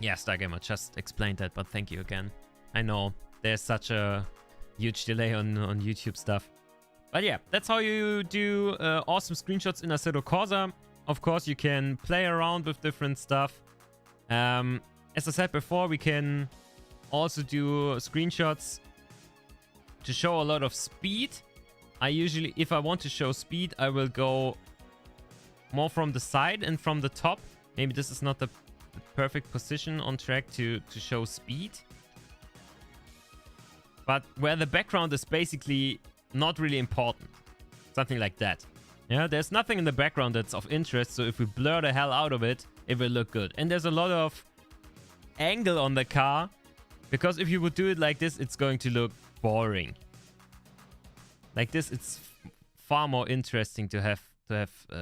Yeah, Stargamer just explained that, but thank you again. I know there's such a huge delay on YouTube stuff. But yeah, that's how you do awesome screenshots in Assetto Corsa. Of course, you can play around with different stuff. As I said before, we can also do screenshots to show a lot of speed. I usually, if I want to show speed, I will go more from the side and from the top. Maybe this is not the perfect position on track to show speed. But where the background is basically not really important. Something like that. Yeah, there's nothing in the background that's of interest, so if we blur the hell out of it, it will look good. And there's a lot of angle on the car, because if you would do it like this, it's going to look boring. Like this, it's far more interesting to have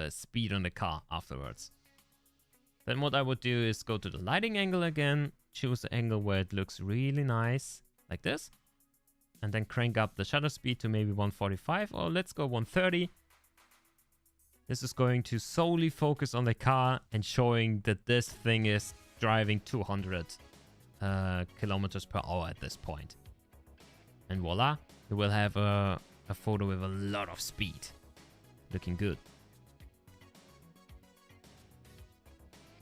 speed on the car afterwards. Then what I would do is go to the lighting angle again, choose the angle where it looks really nice, like this. And then crank up the shutter speed to maybe 145, or let's go 130. This is going to solely focus on the car and showing that this thing is driving 200 kilometers per hour at this point. And voila, you will have a photo with a lot of speed. Looking good.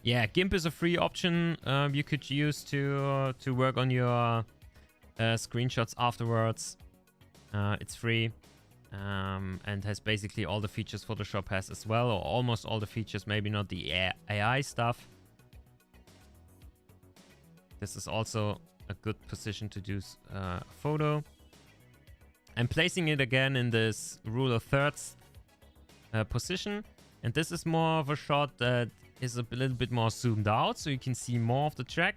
Yeah, GIMP is a free option you could use to work on your screenshots afterwards. It's free and has basically all the features Photoshop has as well, or almost all the features, maybe not the AI stuff. This is also a good position to do a photo. I'm placing it again in this rule of thirds position. And this is more of a shot that is a little bit more zoomed out, so you can see more of the track.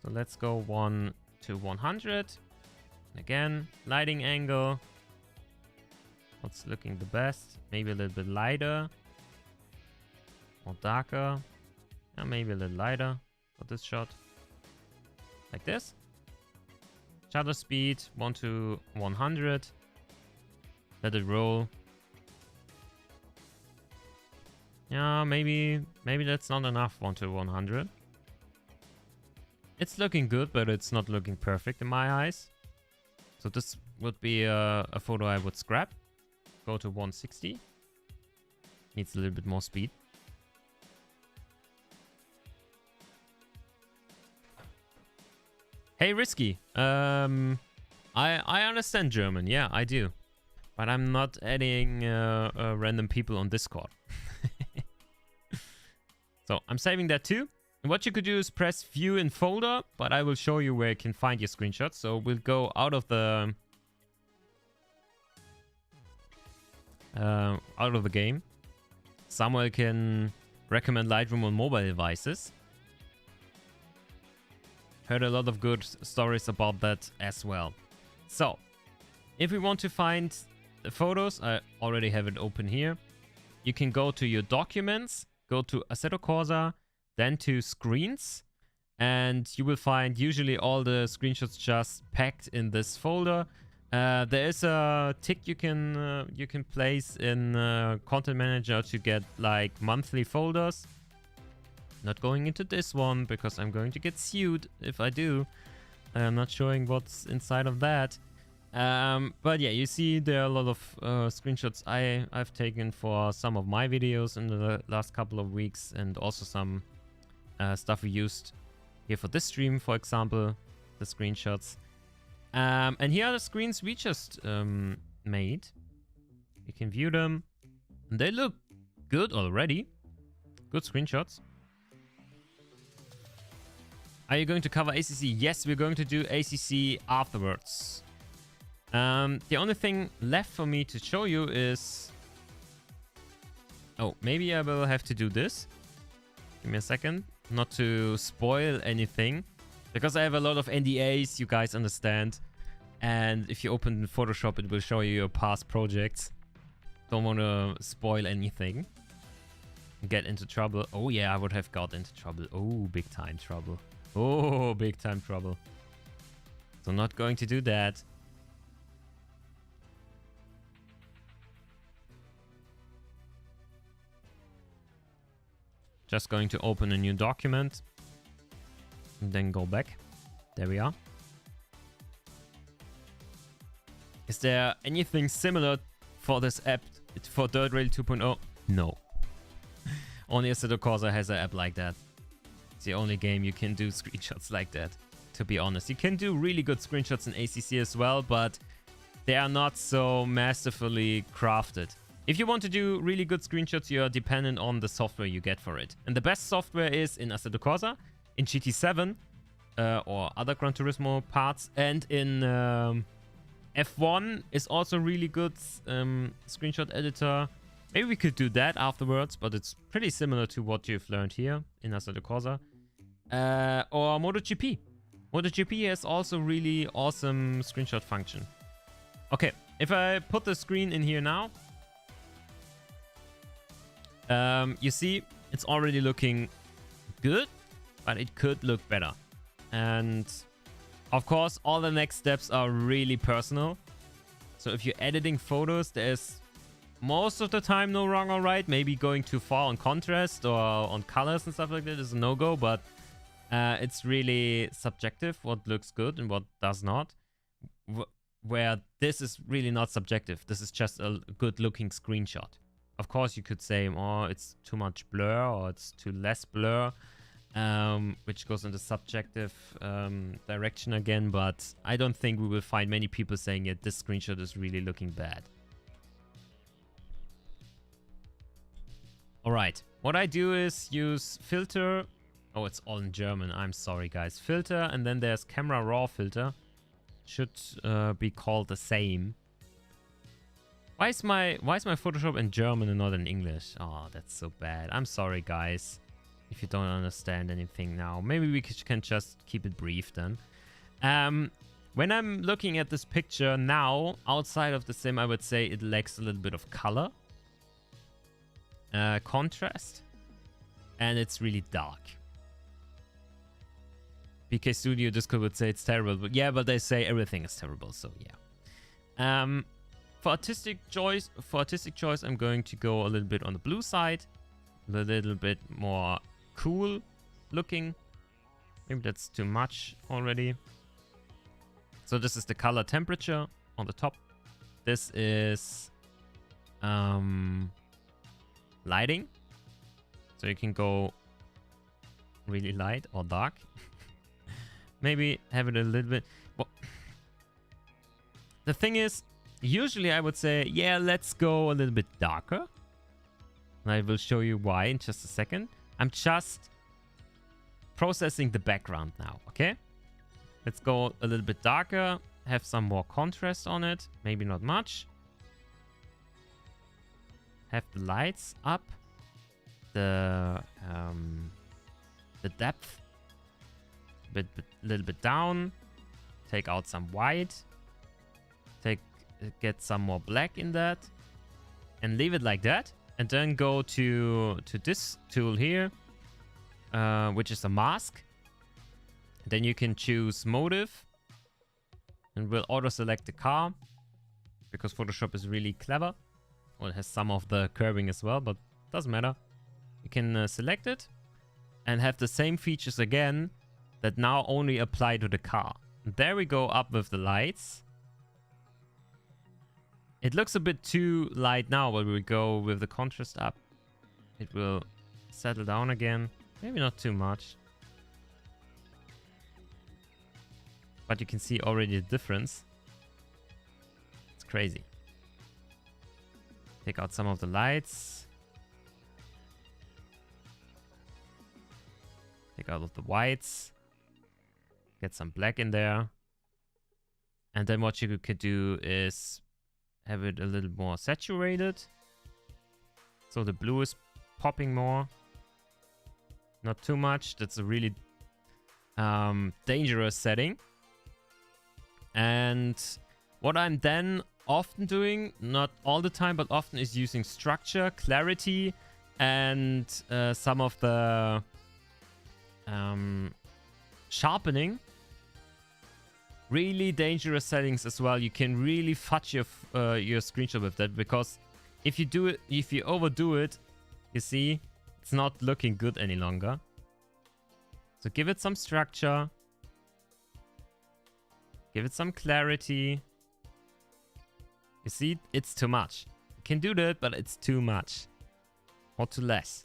So let's go 1 to 100. Again, lighting angle. What's looking the best? Maybe a little bit lighter. Or darker. Yeah, maybe a little lighter for this shot. Like this. Shutter speed 1 to 100. Let it roll. Yeah, maybe that's not enough 1 to 100. It's looking good, but it's not looking perfect in my eyes. So this would be a photo I would scrap. Go to 160. Needs a little bit more speed. Hey, Risky. I understand German. Yeah, I do. But I'm not adding random people on Discord. So I'm saving that too. And what you could do is press View in Folder, but I will show you where you can find your screenshots. So we'll go out of the game. Samuel can recommend Lightroom on mobile devices. Heard a lot of good stories about that as well. So, if we want to find the photos, I already have it open here. You can go to your documents, go to Assetto Corsa, then to screens, and you will find usually all the screenshots just packed in this folder. There is a tick you can place in Content Manager to get like monthly folders. Not going into this one because I'm going to get sued if I do. I'm not showing what's inside of that. But yeah, you see there are a lot of screenshots I've taken for some of my videos in the last couple of weeks, and also some stuff we used here for this stream, for example, the screenshots. And here are the screens we just made. You can view them. And they look good already. Good screenshots. Are you going to cover ACC? Yes, we're going to do ACC afterwards. The only thing left for me to show you is... Oh, maybe I will have to do this. Give me a second. Not to spoil anything. Because I have a lot of NDAs, you guys understand. And if you open Photoshop, it will show you your past projects. Don't want to spoil anything. Get into trouble. Oh yeah, I would have got into trouble. Oh, big time trouble. Oh, big time trouble. So not going to do that. Just going to open a new document. And then go back. There we are. Is there anything similar for this app for Dirt Rally 2.0? No. Only Aceto Corsa has an app like that. It's the only game you can do screenshots like that, to be honest. You can do really good screenshots in ACC as well, but they are not so masterfully crafted. If you want to do really good screenshots, you are dependent on the software you get for it. And the best software is in Assetto Corsa, in GT7, or other Gran Turismo parts, and in F1 is also really good screenshot editor. Maybe we could do that afterwards, but it's pretty similar to what you've learned here in Assetto Corsa. Or MotoGP. MotoGP has also really awesome screenshot function. Okay, if I put the screen in here now, you see it's already looking good, but it could look better. And of course, all the next steps are really personal. So if you're editing photos, there's most of the time no wrong or right. Maybe going too far on contrast or on colors and stuff like that is a no-go, but it's really subjective what looks good and what does not. Where this is really not subjective. This is just a good looking screenshot. Of course, you could say, oh, it's too much blur or it's too less blur, which goes in the subjective direction again. But I don't think we will find many people saying, yeah, this screenshot is really looking bad. All right. What I do is use filter. Oh, it's all in German. I'm sorry, guys. Filter, and then there's camera raw filter. Should be called the same. Why is my Photoshop in German and not in English? Oh, that's so bad. I'm sorry, guys, if you don't understand anything now. Maybe we can just keep it brief then. When I'm looking at this picture now, outside of the sim, I would say it lacks a little bit of color, contrast, and it's really dark. PK Studio Discord would say it's terrible, but yeah, but they say everything is terrible, so yeah. For artistic choice, I'm going to go a little bit on the blue side, a little bit more cool looking. Maybe that's too much already. So this is the color temperature on the top. This is lighting. So you can go really light or dark. Maybe have it a little bit. Well, the thing is, usually I would say, yeah, let's go a little bit darker. And I will show you why in just a second. I'm just processing the background now, okay? Let's go a little bit darker, have some more contrast on it. Maybe not much. Have the lights up. The depth a little bit down. Take out some white. Get some more black in that. And leave it like that. And then go to this tool here, which is a mask. Then you can choose motive. And we'll auto-select the car. Because Photoshop is really clever. Well, it has some of the curving as well, but doesn't matter. You can select it. And have the same features again that now only apply to the car. And there we go, up with the lights. It looks a bit too light now, but we go with the contrast up. It will settle down again. Maybe not too much. But you can see already the difference. It's crazy. Take out some of the lights. Take out of the whites. Get some black in there. And then what you could do is have it a little more saturated. So the blue is popping more. Not too much. That's a really dangerous setting. And what I'm then often doing, not all the time, but often, is using structure, clarity, and some of the sharpening. Really dangerous settings as well. You can really fudge your screenshot with that, because if you overdo it, you see, it's not looking good any longer. So give it some structure. Give it some clarity. You see, it's too much. You can do that, but it's too much. Or too less.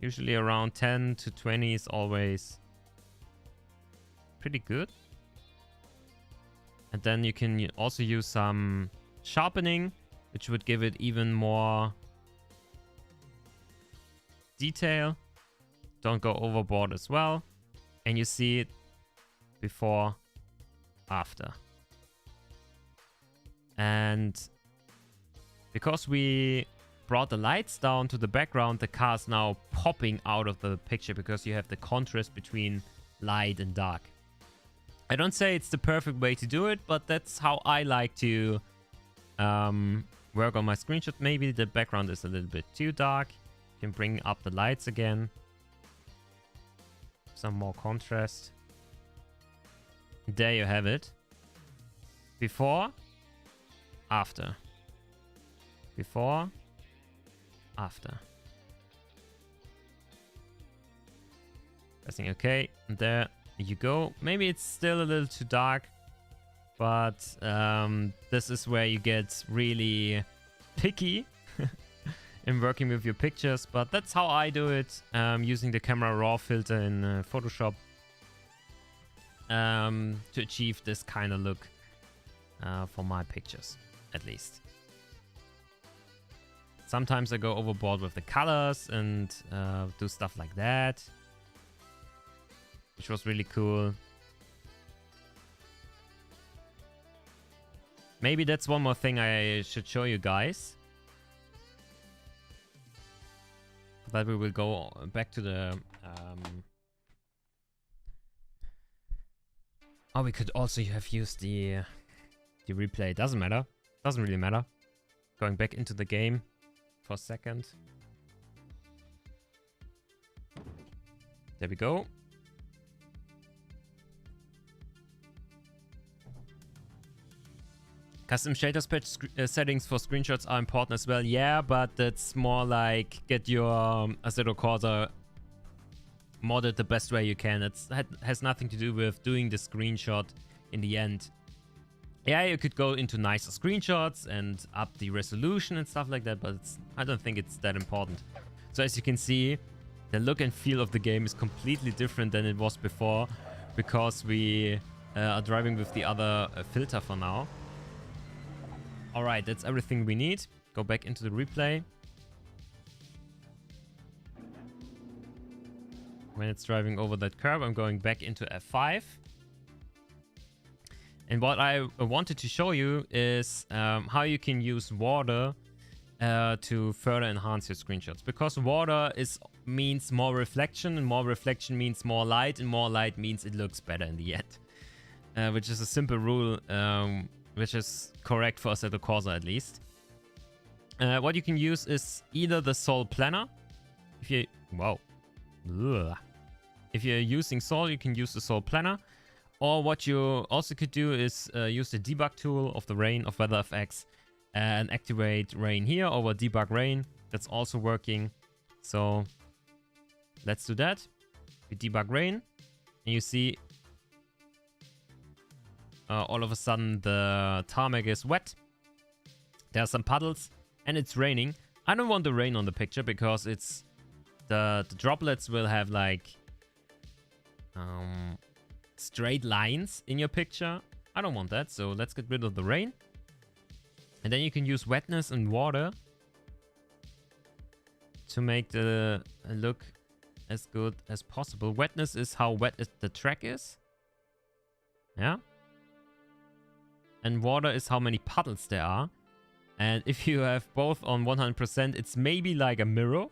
Usually around 10 to 20 is always pretty good. And then you can also use some sharpening, which would give it even more detail. Don't go overboard as well. And you see it before, after. And because we brought the lights down to the background, the car is now popping out of the picture because you have the contrast between light and dark. I don't say it's the perfect way to do it, but that's how I like to work on my screenshot. Maybe the background is a little bit too dark. You can bring up the lights again. Some more contrast. There you have it. Before, after. Before, after. Pressing OK. And there you go. Maybe it's still a little too dark, but this is where you get really picky in working with your pictures, but that's how I do it, using the camera raw filter in Photoshop to achieve this kind of look for my pictures, at least. Sometimes I go overboard with the colors and do stuff like that, which was really cool. Maybe that's one more thing I should show you guys. But we will go back to the... Oh, we could also have used the replay. Doesn't matter. Doesn't really matter. Going back into the game for a second. There we go. Custom shaders patch settings for screenshots are important as well. Yeah, but that's more like get your Assetto Corsa modded the best way you can. It has nothing to do with doing the screenshot in the end. Yeah, you could go into nicer screenshots and up the resolution and stuff like that, but I don't think it's that important. So as you can see, the look and feel of the game is completely different than it was before, because we are driving with the other filter for now. Alright, that's everything we need. Go back into the replay. When it's driving over that curve, I'm going back into F5. And what I wanted to show you is how you can use water to further enhance your screenshots. Because water means more reflection, and more reflection means more light, and more light means it looks better in the end. Which is a simple rule, which is correct for Aceto Corsa at least. What you can use is either the Sol Planner. If you... Wow. Ugh. If you're using Sol, you can use the Sol Planner. Or what you also could do is use the debug tool of the rain of WeatherFX and activate rain here over debug rain. That's also working. So let's do that. We debug rain, and you see all of a sudden the tarmac is wet. There are some puddles and it's raining. I don't want the rain on the picture because it's the droplets will have like straight lines in your picture. I don't want that, so let's get rid of the rain. And then you can use wetness and water to make the look as good as possible. Wetness is how wet the track is. Yeah. And water is how many puddles there are. And if you have both on 100%, it's maybe like a mirror.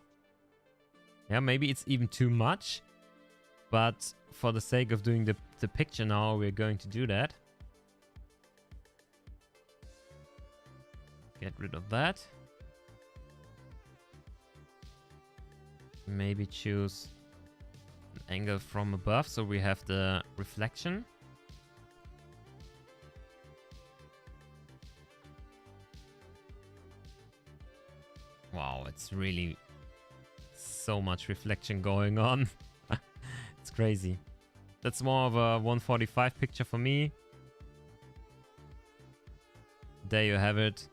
Yeah, maybe it's even too much. But for the sake of doing the picture now, we're going to do that. Get rid of that. Maybe choose an angle from above so we have the reflection. Wow, it's really so much reflection going on. It's crazy. That's more of a 145 picture for me. There you have it.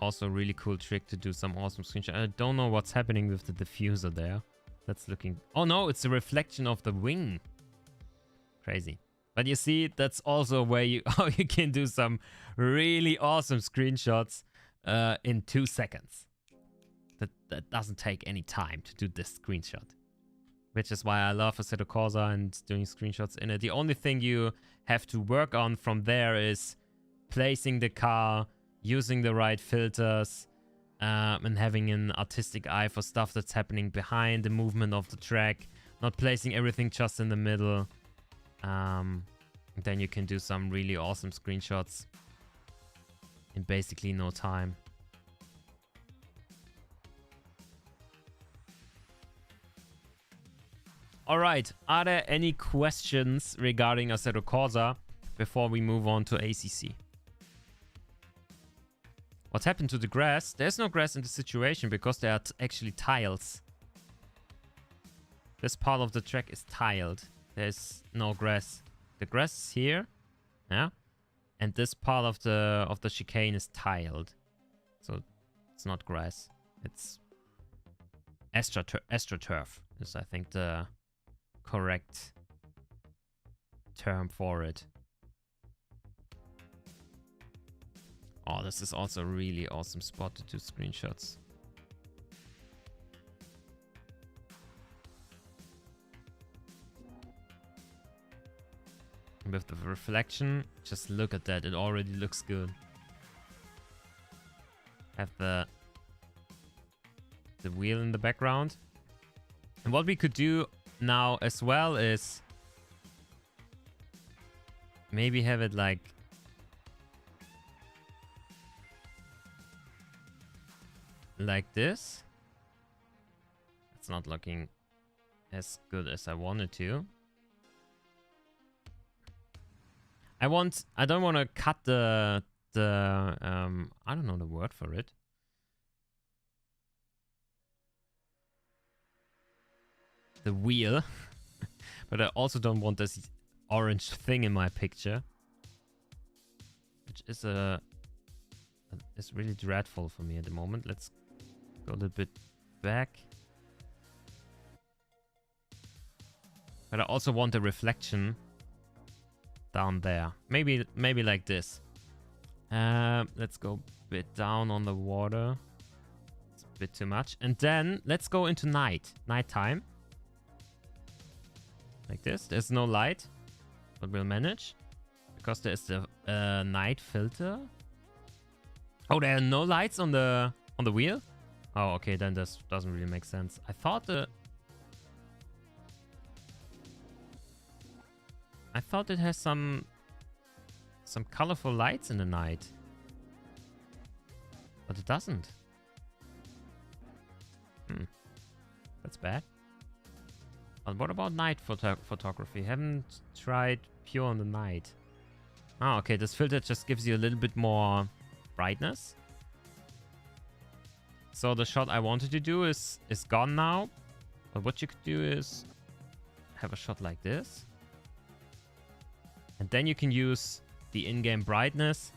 Also a really cool trick to do some awesome screenshot. I don't know what's happening with the diffuser there. That's looking... Oh no, it's a reflection of the wing. Crazy. But you see, that's also where how you can do some really awesome screenshots in 2 seconds. That doesn't take any time to do this screenshot. Which is why I love Aceto Corsa and doing screenshots in it. The only thing you have to work on from there is placing the car, using the right filters, and having an artistic eye for stuff that's happening behind the movement of the track. Not placing everything just in the middle. Then you can do some really awesome screenshots in basically no time. Alright, are there any questions regarding Aceto Corsa before we move on to ACC? What happened to the grass? There's no grass in the situation because there are actually tiles. This part of the track is tiled. There's no grass. The grass is here, yeah, and this part of the chicane is tiled. So It's not grass. It's astroturf is, I think, the correct term for it. Oh, this is also a really awesome spot to do screenshots. With the reflection, just look at that. It already looks good. Have the wheel in the background. And what we could do now as well is maybe have it like this. It's not looking as good as I wanted to. I don't want to cut the I don't know the word for it. The wheel. But I also don't want this orange thing in my picture. Which is is really dreadful for me at the moment. Let's go a little bit back. But I also want a reflection down there. Maybe like this. Let's go a bit down on the water. It's a bit too much. And then let's go into nighttime. Like this. There's no light, but we'll manage because there's the night filter. Oh, there are no lights on the wheel. Oh, okay, then this doesn't really make sense. I thought it has some colorful lights in the night, but it doesn't. That's bad. But what about night photography? Haven't tried pure on the night. Oh, okay. This filter just gives you a little bit more brightness. So the shot I wanted to do is gone now. But what you could do is have a shot like this. And then you can use the in-game brightness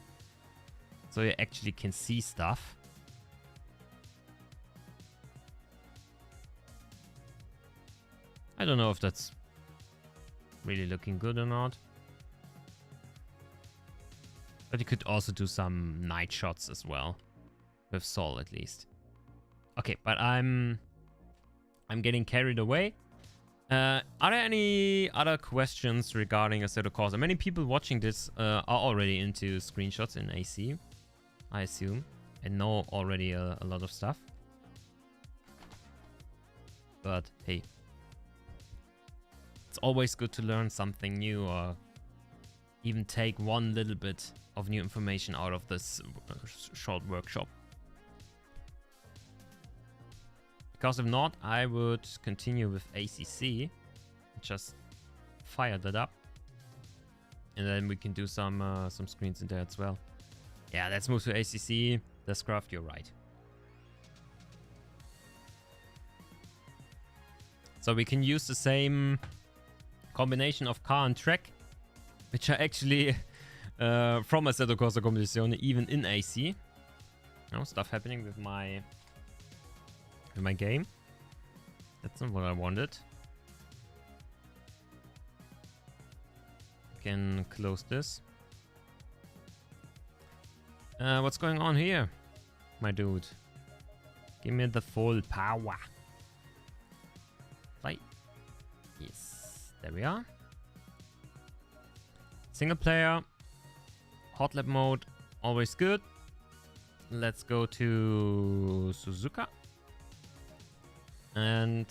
so you actually can see stuff. I don't know if that's really looking good or not. But you could also do some night shots as well. With Sol at least. Okay, but I'm getting carried away. Are there any other questions regarding Aceto Corsa? Many people watching this are already into screenshots in AC, I assume, and know already a lot of stuff. But hey, it's always good to learn something new or even take one little bit of new information out of this short workshop. Because if not, I would continue with ACC. Just fire that up. And then we can do some screens in there as well. Yeah, let's move to ACC. Descraft, you're right. So we can use the same combination of car and track, which are actually from Assetto Corsa Competizione, even in AC. Oh, stuff happening with my game. That's not what I wanted. I can close this. What's going on here, my dude? Give me the full power. Play. Yes, there we are. Single player, hot lap mode, always good. Let's go to Suzuka. And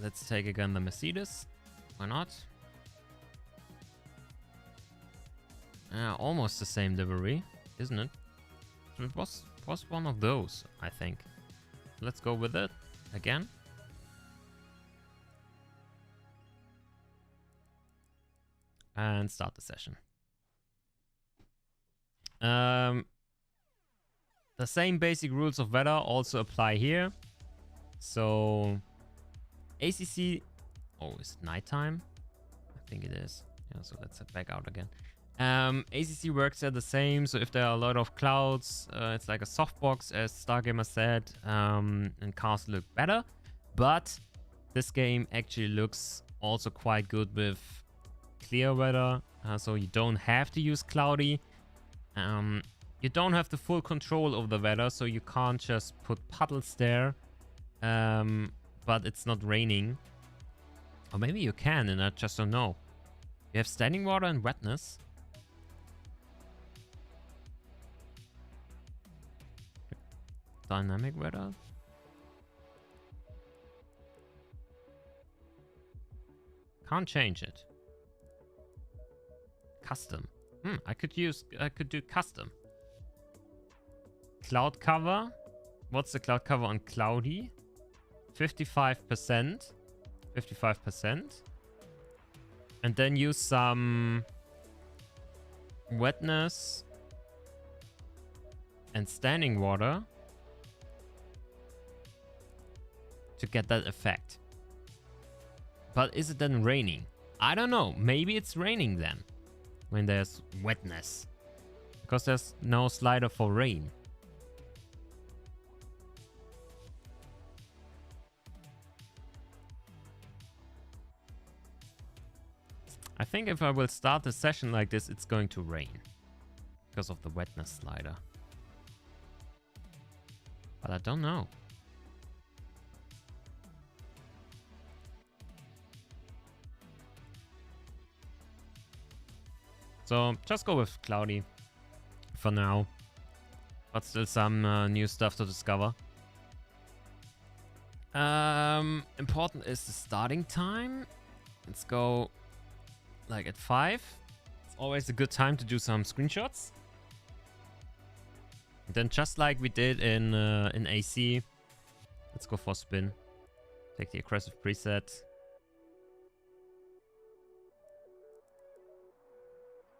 let's take again the Mercedes. Why not? Almost the same livery, isn't it? It was one of those, I think. Let's go with it again. And start the session. The same basic rules of weather also apply here. So ACC, oh, is it nighttime? I think it is. Yeah, so let's head back out again. ACC works are the same, so if there are a lot of clouds, it's like a softbox, as Stargamer said, and cars look better. But this game actually looks also quite good with clear weather, so you don't have to use cloudy. You don't have the full control of the weather, so you can't just put puddles there, but it's not raining. Or maybe you can, and I just don't know. You have standing water and wetness. Dynamic weather. Can't change it. Custom. I could do custom. Cloud cover. What's the cloud cover on cloudy? 55%. 55%. And then use some wetness and standing water to get that effect. But is it then raining? I don't know. Maybe it's raining then when there's wetness, because there's no slider for rain. I think if I will start the session like this, it's going to rain because of the wetness slider. But I don't know. So just go with cloudy for now. But still some new stuff to discover. Important is the starting time. Let's go like at 5. It's always a good time to do some screenshots. And then just like we did in AC, let's go for spin. Take the aggressive preset.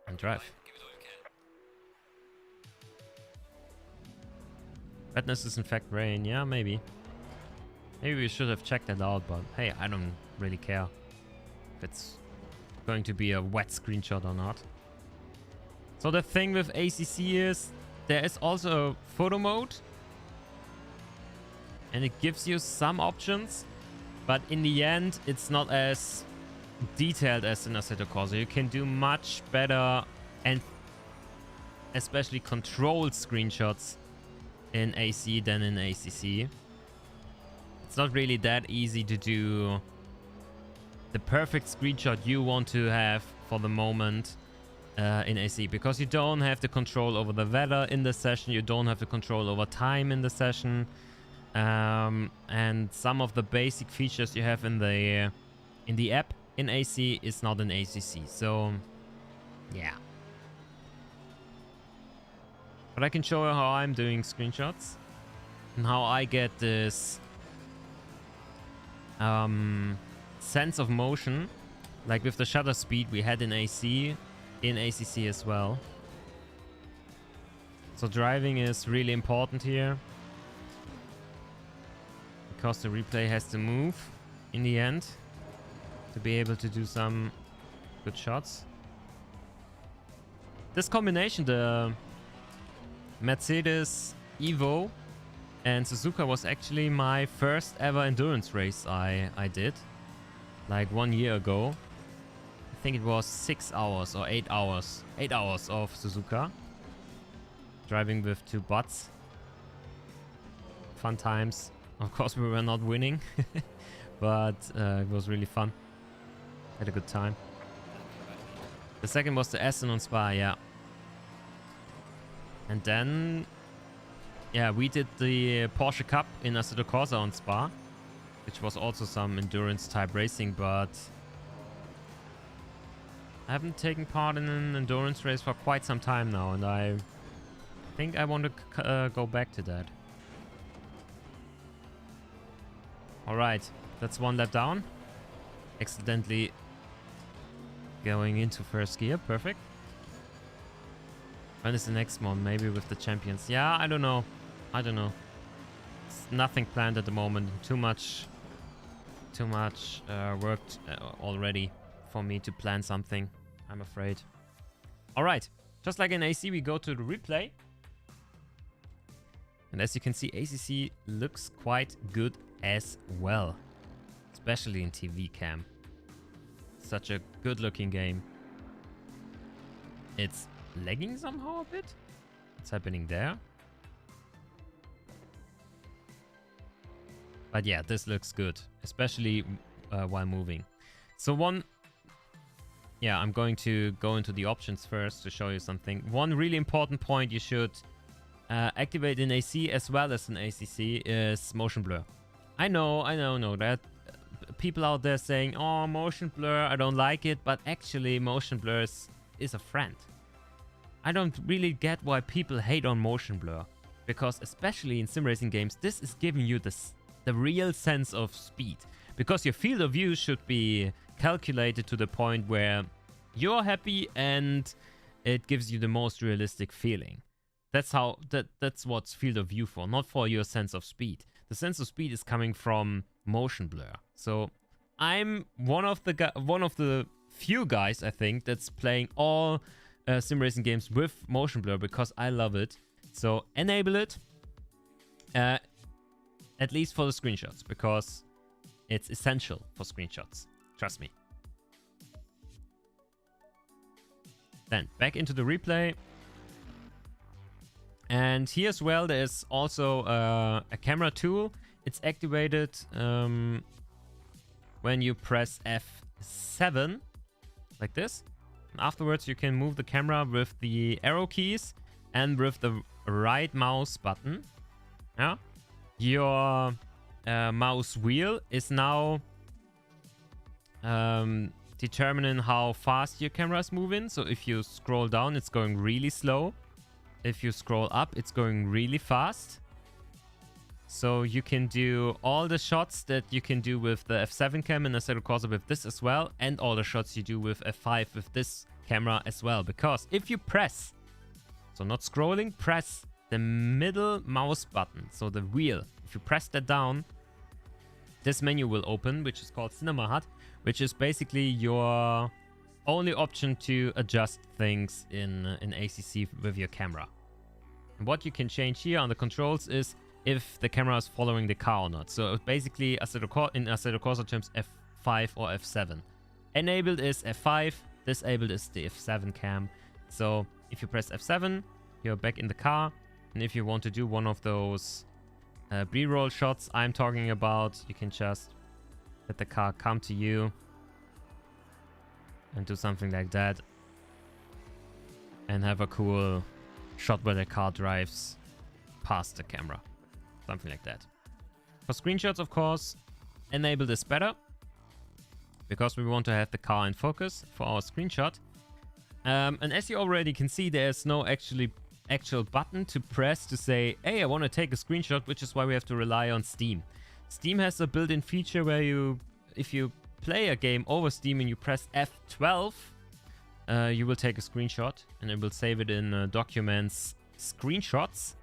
And drive. Wetness is in fact rain. Yeah, maybe. Maybe we should have checked that out, but hey, I don't really care if it's going to be a wet screenshot or not. So the thing with ACC is there is also a photo mode, and it gives you some options, but in the end it's not as detailed as in Assetto Corsa. You can do much better and especially controlled screenshots in AC than in ACC. It's not really that easy to do the perfect screenshot you want to have for the moment in AC, because you don't have the control over the weather in the session, you don't have the control over time in the session, and some of the basic features you have in the app in AC is not in ACC. So yeah, but I can show you how I'm doing screenshots and how I get this sense of motion, like with the shutter speed we had in AC, in ACC as well. So driving is really important here, because the replay has to move in the end to be able to do some good shots. This combination, the Mercedes Evo and Suzuka, was actually my first ever endurance race I did, like 1 year ago. I think it was 6 hours or 8 hours. 8 hours of Suzuka. Driving with 2 bots. Fun times. Of course we were not winning, but it was really fun. Had a good time. The second was the Essen on Spa, yeah. And then, yeah, we did the Porsche Cup in Assetto Corsa on Spa, which was also some endurance type racing, but I haven't taken part in an endurance race for quite some time now, and I think I want to go back to that. Alright, that's 1 lap down. Accidentally going into first gear, perfect. When is the next one? Maybe with the champions. Yeah, I don't know. I don't know. It's nothing planned at the moment. Too much work already for me to plan something, I'm afraid. All right. Just like in AC, we go to the replay. And as you can see, ACC looks quite good as well. Especially in TV cam. Such a good looking game. It's lagging somehow a bit. What's happening there? But yeah, this looks good. Especially while moving. So I'm going to go into the options first to show you something. One really important point you should activate in AC as well as in ACC is motion blur. I know that people out there saying, oh, motion blur, I don't like it, but actually motion blur is a friend. I don't really get why people hate on motion blur, because especially in sim racing games, this is giving you the real sense of speed, because your field of view should be calculated to the point where you're happy and it gives you the most realistic feeling. That's what's field of view for, not for your sense of speed. The sense of speed is coming from motion blur. So I'm one of the few guys, I think, that's playing all sim racing games with motion blur because I love it. So enable it, at least for the screenshots, because it's essential for screenshots. Trust me. Then back into the replay. And here as well, there's also a camera tool. It's activated when you press F7, like this. And afterwards, you can move the camera with the arrow keys and with the right mouse button. Yeah. Your mouse wheel is now determining how fast your camera is moving. So if you scroll down, it's going really slow. If you scroll up, it's going really fast. So you can do all the shots that you can do with the F7 cam and Aceto Corsa with this as well. And all the shots you do with F5 with this camera as well. Because if you press, so not scrolling, press the middle mouse button, so the wheel. If you press that down, this menu will open, which is called Cinema HUD, which is basically your only option to adjust things in ACC with your camera. And what you can change here on the controls is if the camera is following the car or not. So basically, in Aceto Corsa terms, F5 or F7. Enabled is F5, disabled is the F7 cam. So if you press F7, you're back in the car. And if you want to do one of those B-roll shots I'm talking about, you can just let the car come to you and do something like that. And have a cool shot where the car drives past the camera. Something like that. For screenshots, of course, enabled is better, because we want to have the car in focus for our screenshot. And as you already can see, there's no actual button to press to say, hey, I want to take a screenshot, which is why we have to rely on Steam. Steam has a built-in feature where if you play a game over Steam and you press F12, you will take a screenshot and it will save it in Documents, Screenshots.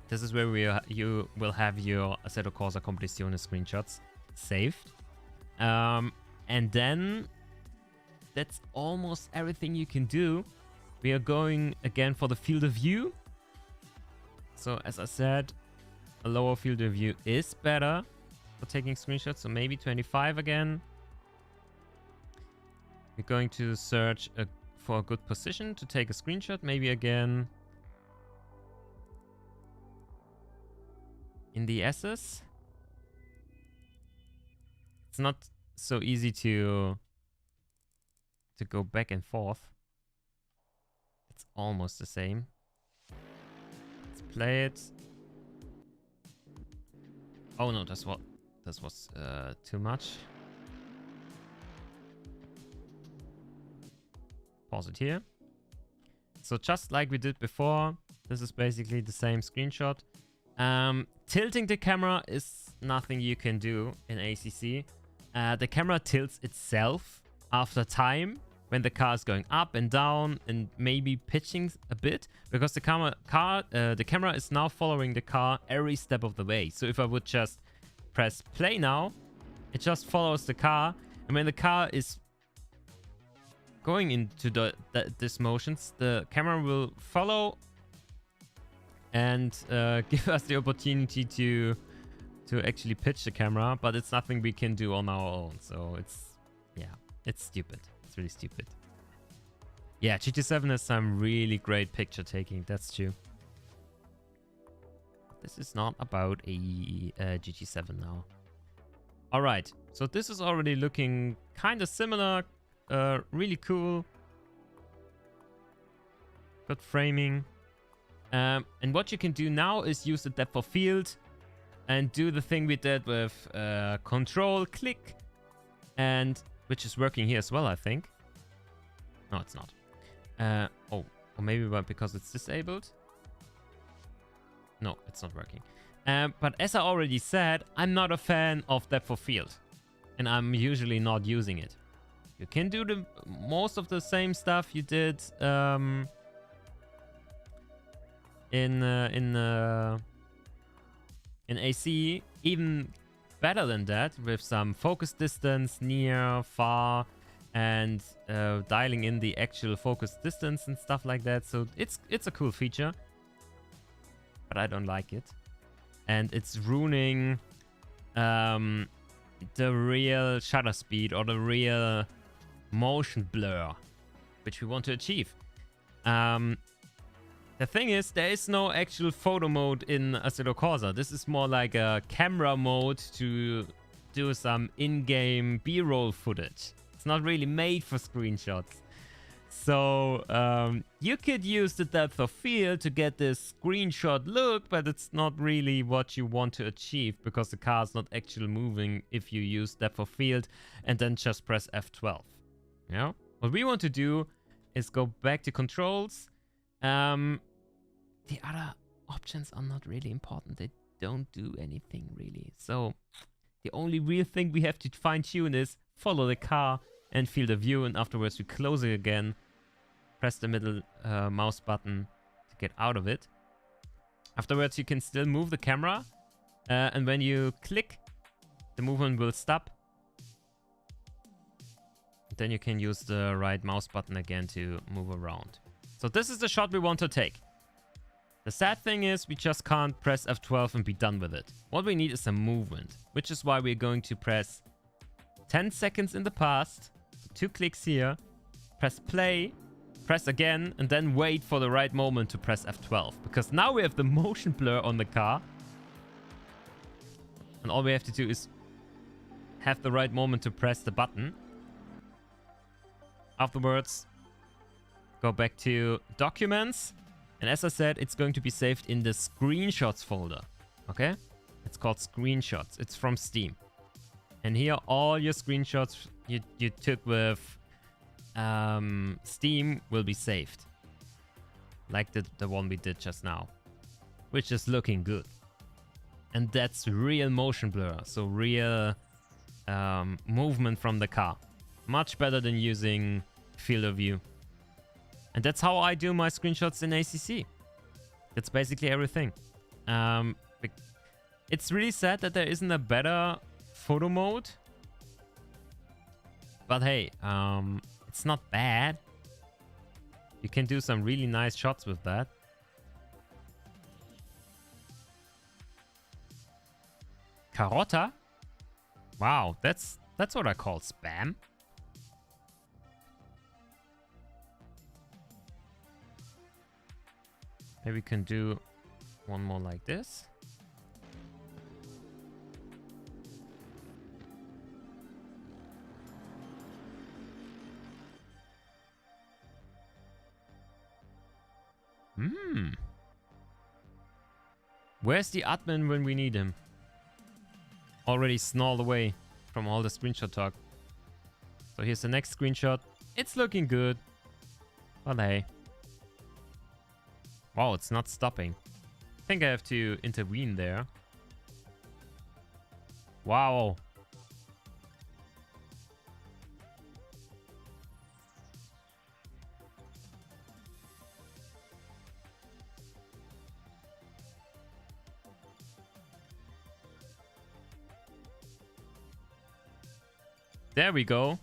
This is where you will have your Assetto Corsa Competizione screenshots saved. And then that's almost everything you can do. We are going again for the field of view. So as I said, a lower field of view is better for taking screenshots. So maybe 25 again. We're going to search for a good position to take a screenshot. Maybe again in the S's. It's not so easy to go back and forth. It's almost the same. Let's play it. Oh no, this was too much. Pause it here. So just like we did before, this is basically the same screenshot. Tilting the camera is nothing you can do in ACC. The camera tilts itself after time when the car is going up and down and maybe pitching a bit, because the camera is now following the car every step of the way. So if I would just press play now, it just follows the car, and when the car is going into this motions, the camera will follow and give us the opportunity to actually pitch the camera, but it's nothing we can do on our own. So it's stupid. It's really stupid. Yeah, GT7 has some really great picture taking. That's true. This is not about a GT7 now. All right, so this is already looking kind of similar. Really cool. Good framing. And what you can do now is use the depth of field and do the thing we did with control click, and which is working here as well, I think. No, it's not. Or maybe because it's disabled. No, it's not working. But as I already said, I'm not a fan of depth of field, and I'm usually not using it. You can do the most of the same stuff you did in AC, even better than that, with some focus distance, near, far, and dialing in the actual focus distance and stuff like that. So it's a cool feature, but I don't like it, and it's ruining the real shutter speed or the real motion blur which we want to achieve. The thing is, there is no actual photo mode in Assetto Corsa. This is more like a camera mode to do some in-game B-roll footage. It's not really made for screenshots. So you could use the depth of field to get this screenshot look, but it's not really what you want to achieve, because the car is not actually moving if you use depth of field and then just press F12. Yeah? What we want to do is go back to controls. The other options are not really important. They don't do anything really. So the only real thing we have to fine tune is follow the car and field of view, and afterwards we close it again. Press the middle mouse button to get out of it. Afterwards you can still move the camera, and when you click, the movement will stop. Then you can use the right mouse button again to move around. So this is the shot we want to take. The sad thing is we just can't press F12 and be done with it. What we need is some movement, which is why we're going to press 10 seconds in the past, 2 clicks here, press play, press again, and then wait for the right moment to press F12. Because now we have the motion blur on the car. And all we have to do is have the right moment to press the button. Afterwards, go back to Documents. And as I said, it's going to be saved in the Screenshots folder. Okay? It's called Screenshots. It's from Steam. And here, all your screenshots you took with Steam will be saved. Like the one we did just now. Which is looking good. And that's real motion blur. So real movement from the car. Much better than using field of view. And that's how I do my screenshots in ACC. That's basically everything. It's really sad that there isn't a better photo mode. But hey, it's not bad. You can do some really nice shots with that. Carota? Wow, that's what I call spam. Maybe we can do one more like this. Where's the admin when we need him? Already snarled away from all the screenshot talk. So here's the next screenshot. It's looking good. But hey. Wow, it's not stopping. I think I have to intervene there. Wow. There we go.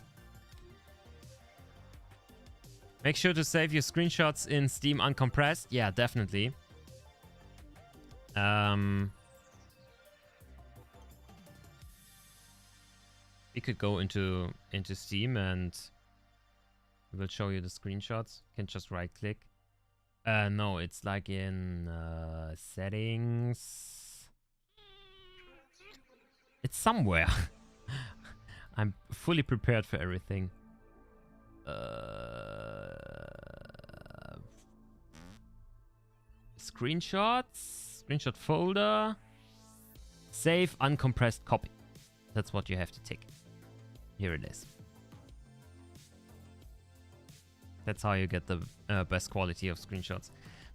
Make sure to save your screenshots in Steam uncompressed. Yeah, definitely. We could go into Steam and it will show you the screenshots. You can just right click. No, it's like in settings. It's somewhere. I'm fully prepared for everything. Screenshots. Screenshot folder. Save uncompressed copy. That's what you have to tick. Here it is. That's how you get the best quality of screenshots.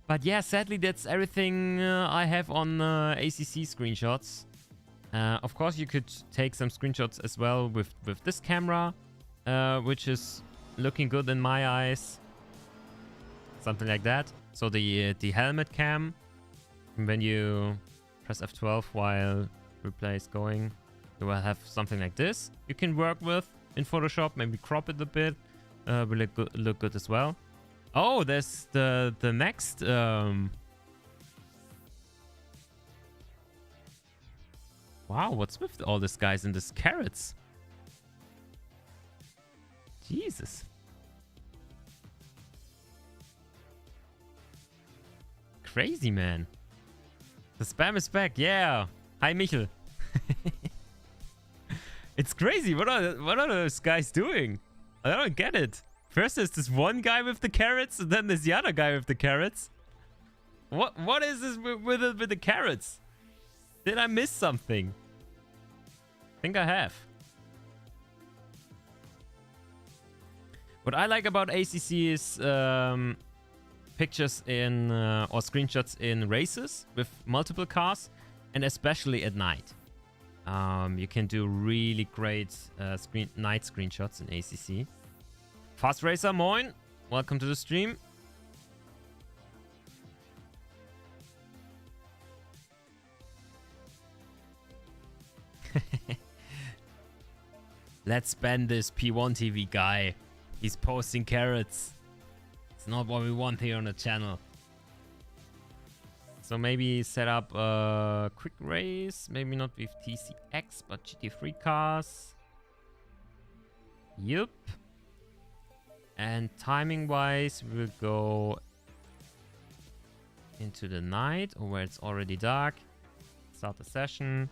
But yeah, sadly, that's everything I have on ACC screenshots. Of course, you could take some screenshots as well with this camera, which is looking good in my eyes. Something like that. So the helmet cam, when you press F12 while replay is going, you will have something like this. You can work with in Photoshop, maybe crop it a bit. Will look good as well. Oh, there's the next. Wow, what's with all these guys and these carrots? Jesus. Crazy, man. The spam is back. Yeah. Hi, Michel. It's crazy. What are those guys doing? I don't get it. First there's this one guy with the carrots, and then there's the other guy with the carrots. What is this with the carrots? Did I miss something? I think I have. What I like about ACC is pictures in or screenshots in races with multiple cars, and especially at night. You can do really great night screenshots in ACC. Fast Racer, moin. Welcome to the stream. Let's ban this P1 TV guy. He's posting carrots. It's not what we want here on the channel. So maybe set up a quick race. Maybe not with TCX, but GT3 cars. Yup. And timing wise, we'll go into the night or where it's already dark. Start the session.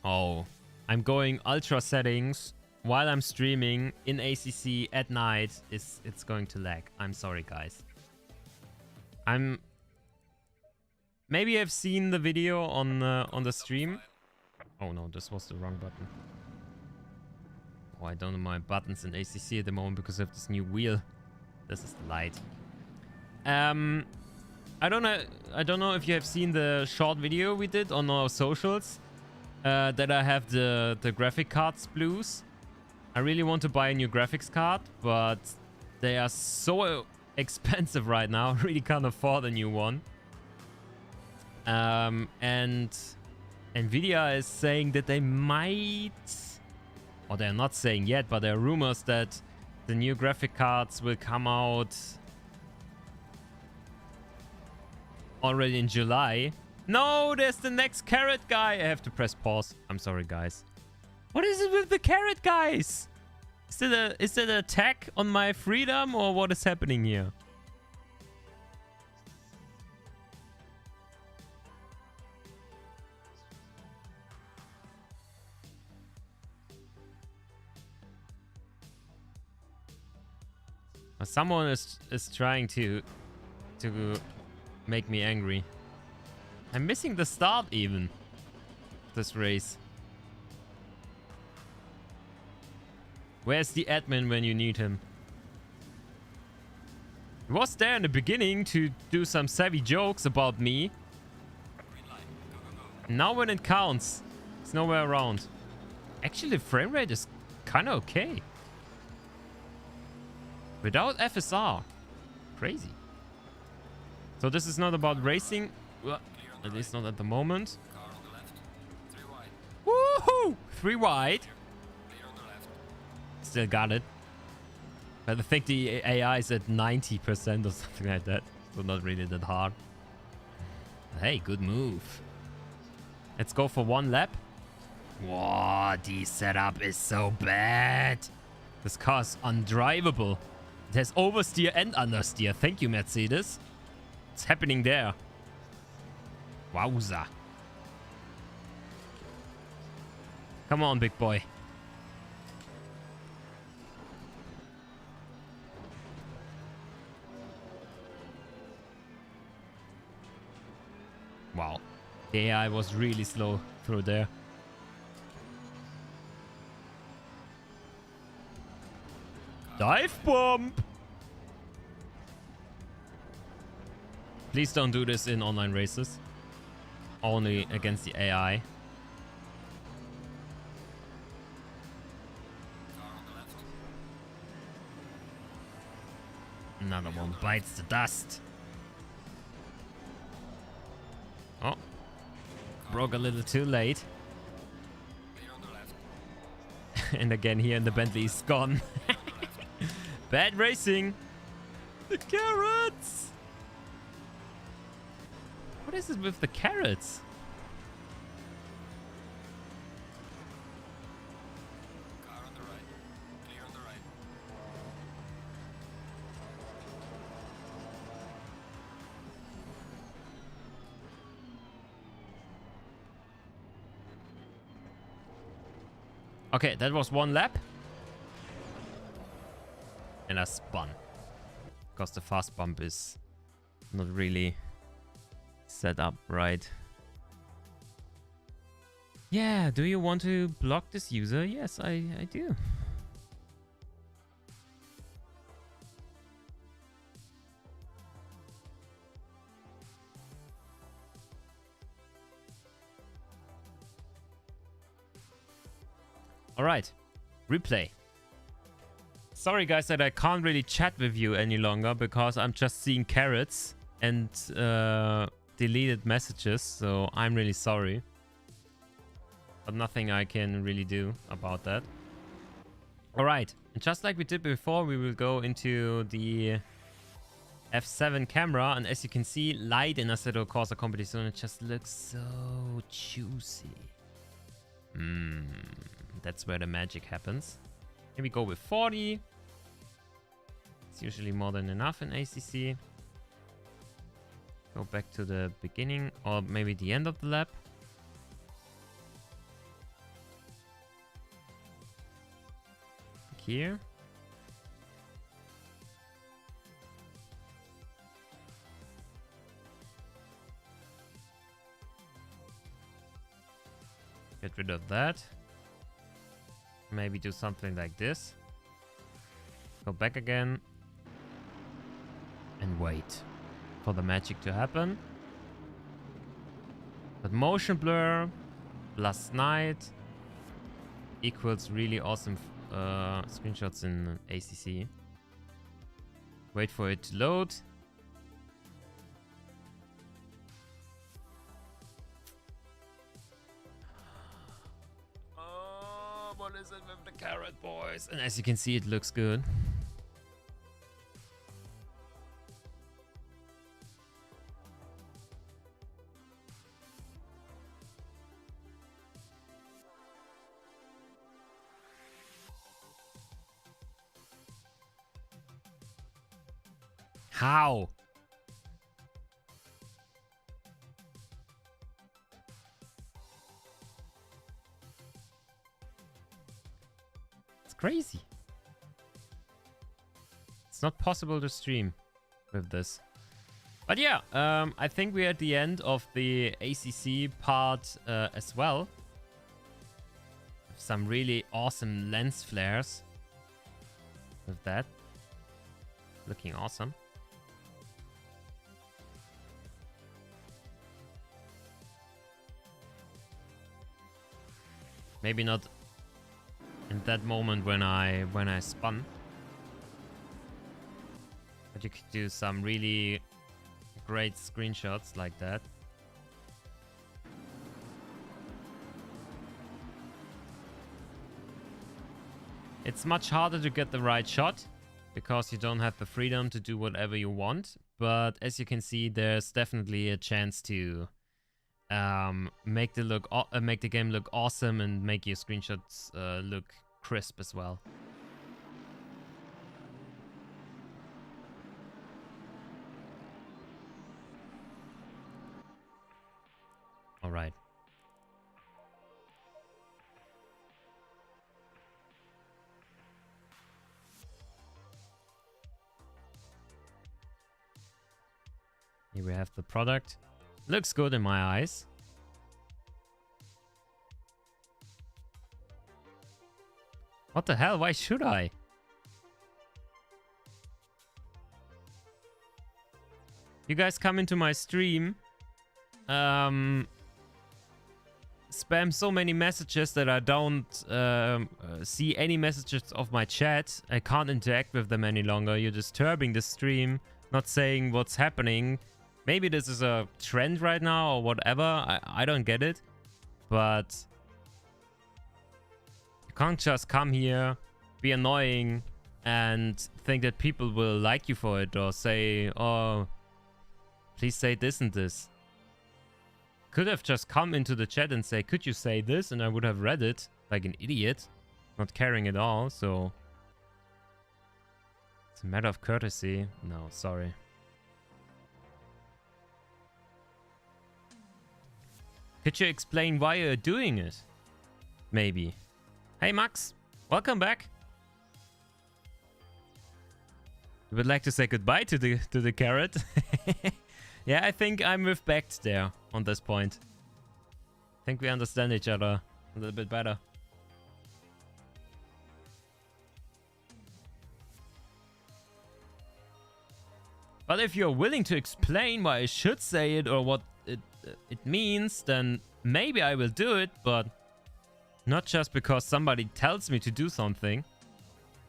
Oh, I'm going ultra settings while I'm streaming in ACC at night. It's going to lag. I'm sorry, guys. Maybe I've seen the video on the stream. Oh no, this was the wrong button. Oh, I don't know my buttons in ACC at the moment because of this new wheel. This is the light. I don't know if you have seen the short video we did on our socials. That I have the graphic cards blues. I really want to buy a new graphics card, but they are so expensive right now. I really can't afford a new one. And Nvidia is saying that they might, or they're not saying yet, but there are rumors that the new graphic cards will come out already in July. No, there's the next carrot guy. I have to press pause. I'm sorry, guys. What is it with the carrot guys? Is it an attack on my freedom, or what is happening here? Someone is trying to make me angry. I'm missing the start even. This race. Where's the admin when you need him? He was there in the beginning to do some savvy jokes about me. Now when it counts, it's nowhere around. Actually, the frame rate is kind of okay. Without FSR. Crazy. So this is not about racing. At least not at the moment. Woohoo! 3 wide. still got it. But I think the AI is at 90% or something like that. So not really that hard. Hey, good move. Let's go for one lap. Whoa, the setup is so bad. This car's undrivable. It has oversteer and understeer. Thank you, Mercedes. What's happening there? Wowza. Come on, big boy. Wow. The AI was really slow through there. Dive bomb! Please don't do this in online races. Only against the AI. Another one bites the dust. Oh. Broke a little too late. And again here in the Bentley is gone. Bad racing. The carrots. What is it with the carrots? Car on the right. Clear on the right. Okay, that was one lap. And I spun. Because the fast bump is not really set up right. Yeah, do you want to block this user? Yes, I do. All right, replay. Sorry guys that I can't really chat with you any longer because I'm just seeing carrots and deleted messages, so I'm really sorry. But nothing I can really do about that. Alright, and just like we did before, we will go into the F7 camera, and as you can see, light in Assetto Corsa competition, it just looks so juicy. That's where the magic happens. Here we go with 40. It's usually more than enough in ACC. Go back to the beginning or maybe the end of the lap. Here. Get rid of that. Maybe do something like this. Go back again. And wait for the magic to happen. But motion blur plus night equals really awesome screenshots in ACC. Wait for it to load. What is it with the carrot, boys? And as you can see, it looks good. How? It's crazy. It's not possible to stream with this. But yeah, I think we're at the end of the ACC part as well. Some really awesome lens flares with that. Looking awesome. Maybe not in that moment when I spun. But you could do some really great screenshots like that. It's much harder to get the right shot because you don't have the freedom to do whatever you want. But as you can see, there's definitely a chance to make the game look awesome and make your screenshots look crisp as well. All right. Here we have the product. Looks good in my eyes. What the hell? Why should I? You guys come into my stream, spam so many messages that I don't see any messages of my chat. I can't interact with them any longer. You're disturbing the stream, not saying what's happening. Maybe this is a trend right now or whatever. I don't get it. But you can't just come here, be annoying, and think that people will like you for it or say, oh, please say this and this. Could have just come into the chat and say, could you say this? And I would have read it like an idiot, not caring at all. So it's a matter of courtesy. No, sorry. Could you explain why you're doing it? Maybe. Hey Max, welcome back. You would like to say goodbye to the carrot? Yeah, I think I'm with Becht there on this point. I think we understand each other a little bit better. But if you're willing to explain why I should say it or what it means, then maybe I will do it, but not just because somebody tells me to do something.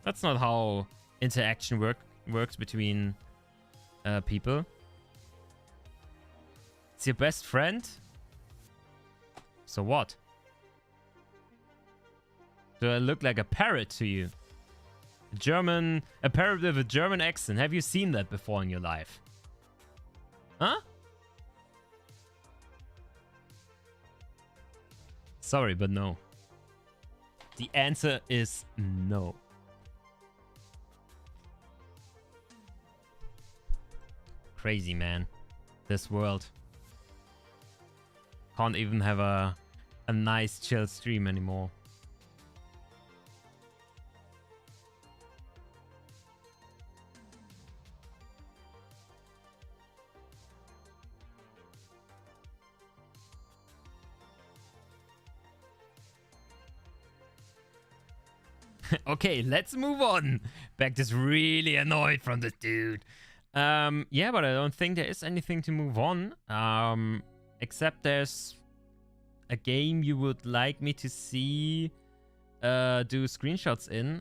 That's not how interaction works between people. It's your best friend? So what? Do I look like a parrot to you? A parrot with a German accent. Have you seen that before in your life? Huh? Sorry, but no. The answer is no. Crazy, man. This world. Can't even have a nice chill stream anymore. Okay, let's move on. Becht is really annoyed from this dude. Yeah, but I don't think there is anything to move on. Except there's a game you would like me to see do screenshots in.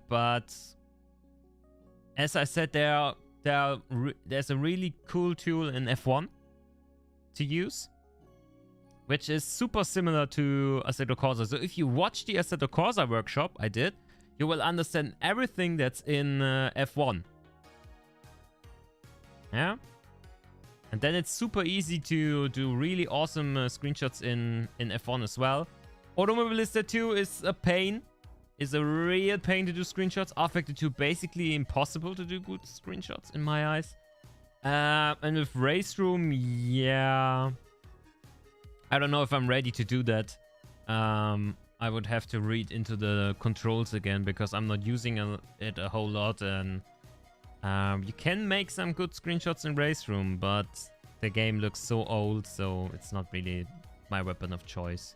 But as I said, there's a really cool tool in F1 to use, which is super similar to Assetto Corsa. So if you watch the Assetto Corsa workshop I did, you will understand everything that's in F1. Yeah? And then it's super easy to do really awesome screenshots in F1 as well. Automobilista 2 is a pain. Is a real pain to do screenshots. rFactor 2 basically impossible to do good screenshots in my eyes. And with Race Room, yeah... I don't know if I'm ready to do that. I would have to read into the controls again because I'm not using it a whole lot. And you can make some good screenshots in Race Room, but the game looks so old, so it's not really my weapon of choice.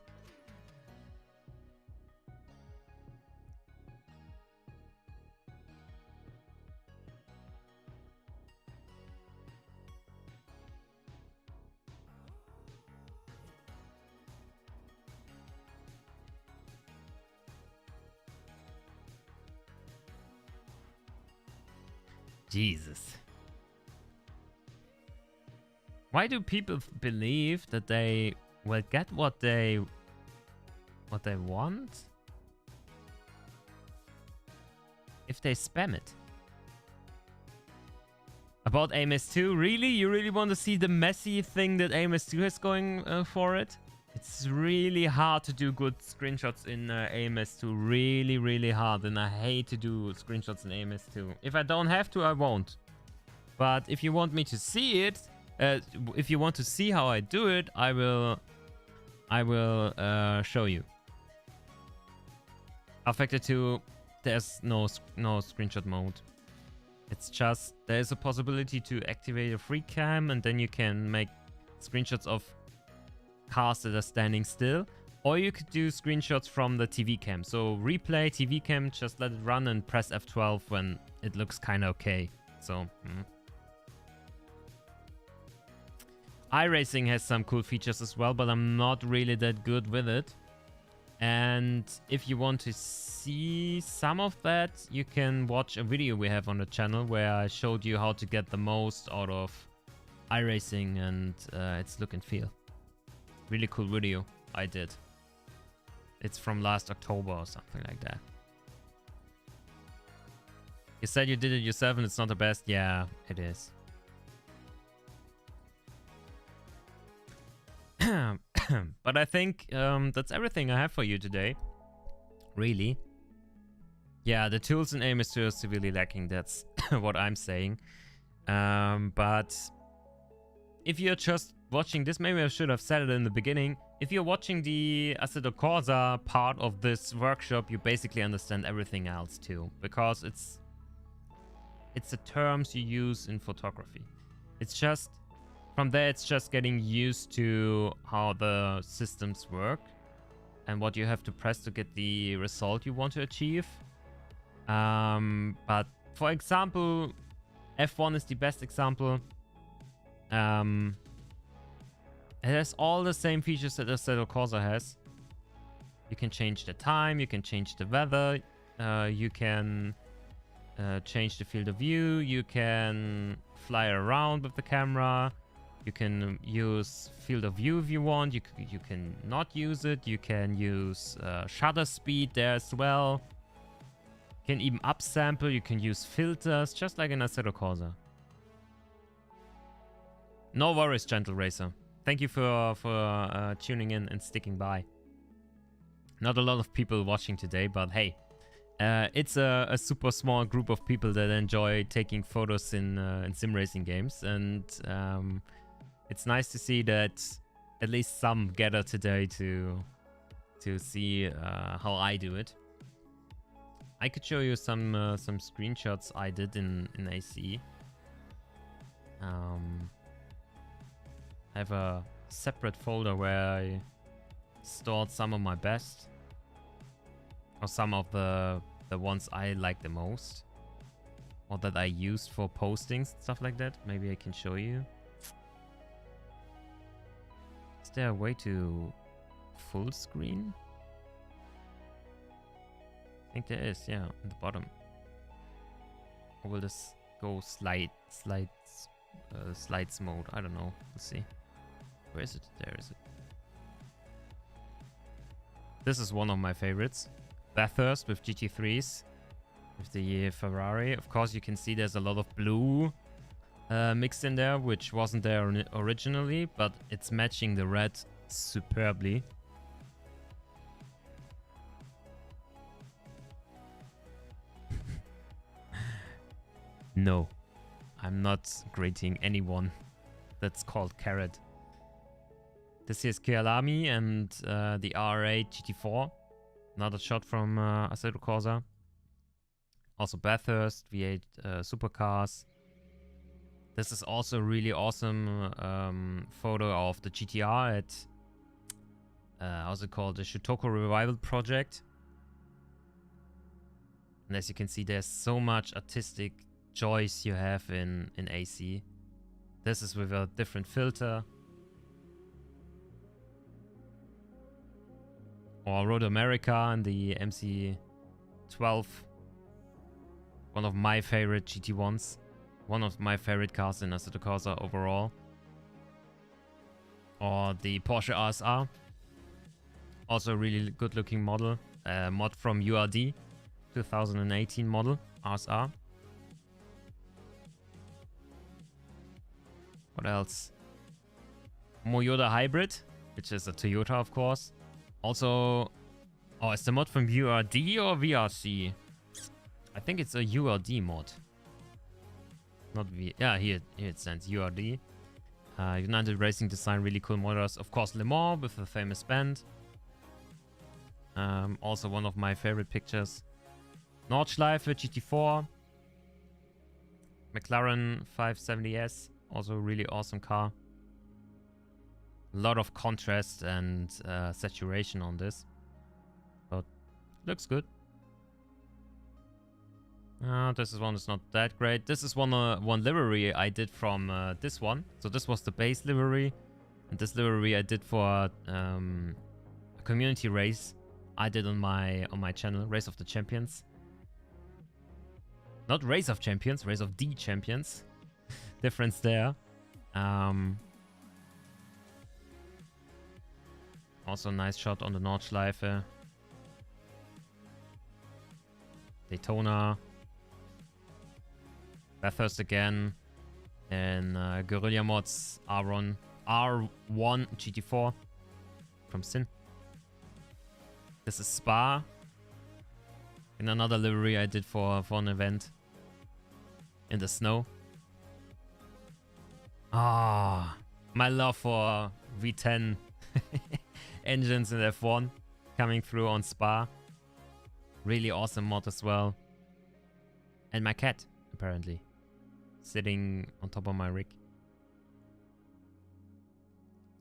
Jesus. Why do people believe that they will get what they want? if they spam it. About AMS2, really? You really want to see the messy thing that AMS2 has going for it? It's really hard to do good screenshots in AMS2. Really, really hard. And I hate to do screenshots in AMS2. If I don't have to, I won't. But if you want me to see it, if you want to see how I do it, I will show you. Affected 2, there's no screenshot mode. It's just, there's a possibility to activate a free cam and then you can make screenshots of cars that are standing still. Or you could do screenshots from the TV cam. So replay TV cam, just let it run and press F12 when it looks kind of okay. So, iRacing has some cool features as well, but I'm not really that good with it. And if you want to see some of that, you can watch a video we have on the channel where I showed you how to get the most out of iRacing and its look and feel. Really cool video I did. It's from last October or something like that. You said you did it yourself and it's not the best. Yeah, it is. But I think that's everything I have for you today. Really. Yeah, the tools in AMS2 are severely lacking. That's what I'm saying. But if you're just watching this, maybe I should have said it in the beginning. If you're watching the Aceto Corsa part of this workshop, you basically understand everything else too. Because it's the terms you use in photography. It's just... From there, it's just getting used to how the systems work and what you have to press to get the result you want to achieve. But for example, F1 is the best example. It has all the same features that Assetto Corsa has. You can change the time, you can change the weather, you can change the field of view, you can fly around with the camera. You can use field of view if you want. You can not use it. You can use shutter speed there as well. You can even upsample. You can use filters, just like in Assetto Corsa. No worries, Gentle Racer. Thank you for tuning in and sticking by. Not a lot of people watching today, but hey, it's a super small group of people that enjoy taking photos in Simracing games, and it's nice to see that at least some gather today to see how I do it. I could show you some screenshots I did in AC. I have a separate folder where I stored some of my best, or some of the ones I like the most, or that I used for postings, stuff like that. Maybe I can show you. Is there a way to full screen? I think there is, yeah, on the bottom. Or will this go slides mode? I don't know. Let's see. Where is it? There is it. This is one of my favorites. Bathurst with GT3s. With the Ferrari. Of course, you can see there's a lot of blue mixed in there, which wasn't there originally, but it's matching the red superbly. No, I'm not greeting anyone that's called Carrot. This is Kyalami and the R8 GT4. Another shot from Assetto Corsa. Also Bathurst, V8 supercars. This is also a really awesome photo of the GTR at, how's it called? The Shutoko Revival Project. And as you can see, there's so much artistic choice you have in AC. This is with a different filter. Or Road America and the MC12. One of my favorite GT1s. One of my favorite cars in Assetto Corsa overall. Or the Porsche RSR. Also a really good looking model. Mod from URD. 2018 model. RSR. What else? Moyoda Hybrid, which is a Toyota, of course. Also, oh, is the mod from URD or VRC? I think it's a URD mod. Not V. Yeah, here it stands URD. United Racing design really cool motors. Of course, Le Mans with the famous band. Also one of my favorite pictures. Nordschleife GT4. McLaren 570S. Also a really awesome car. A lot of contrast and saturation on this. But looks good. This one is not that great. This is one livery I did from this one. So this was the base livery. And this livery I did for a community race I did on my channel, Race of the Champions. Not Race of Champions, Race of the Champions. Difference there. Also nice shot on the Nordschleife. Daytona. Bathurst again. And Guerrilla Mods R1 GT4 from Sin. This is Spa. In another livery I did for an event. In the snow. Ah, my love for V10 engines in F1 coming through on Spa. Really awesome mod as well. And my cat, apparently. Sitting on top of my rig.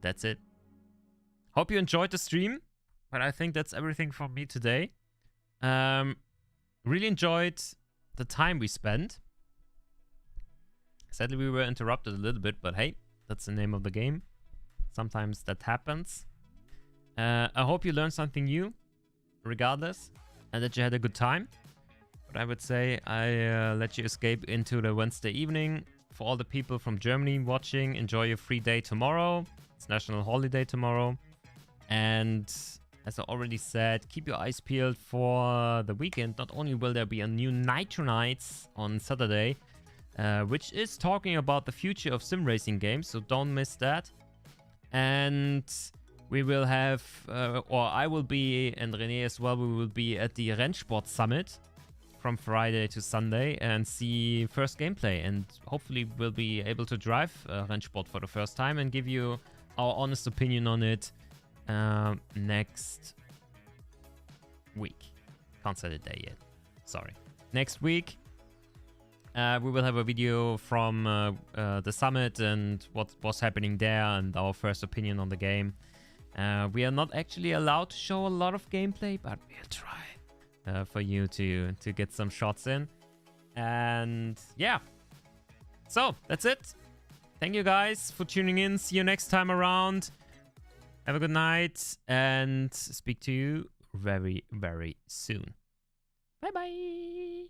That's it. Hope you enjoyed the stream. But I think that's everything from me today. Really enjoyed the time we spent. Sadly, we were interrupted a little bit, but hey, that's the name of the game. Sometimes that happens. I hope you learned something new, regardless, and that you had a good time. But I would say I let you escape into the Wednesday evening. For all the people from Germany watching, enjoy your free day tomorrow. It's national holiday tomorrow. And as I already said, keep your eyes peeled for the weekend. Not only will there be a new Nitro Nights on Saturday, which is talking about the future of sim racing games, so don't miss that. And we will have, or I will be, and René as well, we will be at the Rennsport Summit from Friday to Sunday and see first gameplay. And hopefully we'll be able to drive Rennsport for the first time and give you our honest opinion on it next week. Can't set a day yet. Sorry. Next week. We will have a video from the summit and what was happening there and our first opinion on the game. We are not actually allowed to show a lot of gameplay, but we'll try for you to get some shots in. And yeah, so that's it. Thank you guys for tuning in. See you next time around. Have a good night and speak to you very, very soon. Bye-bye.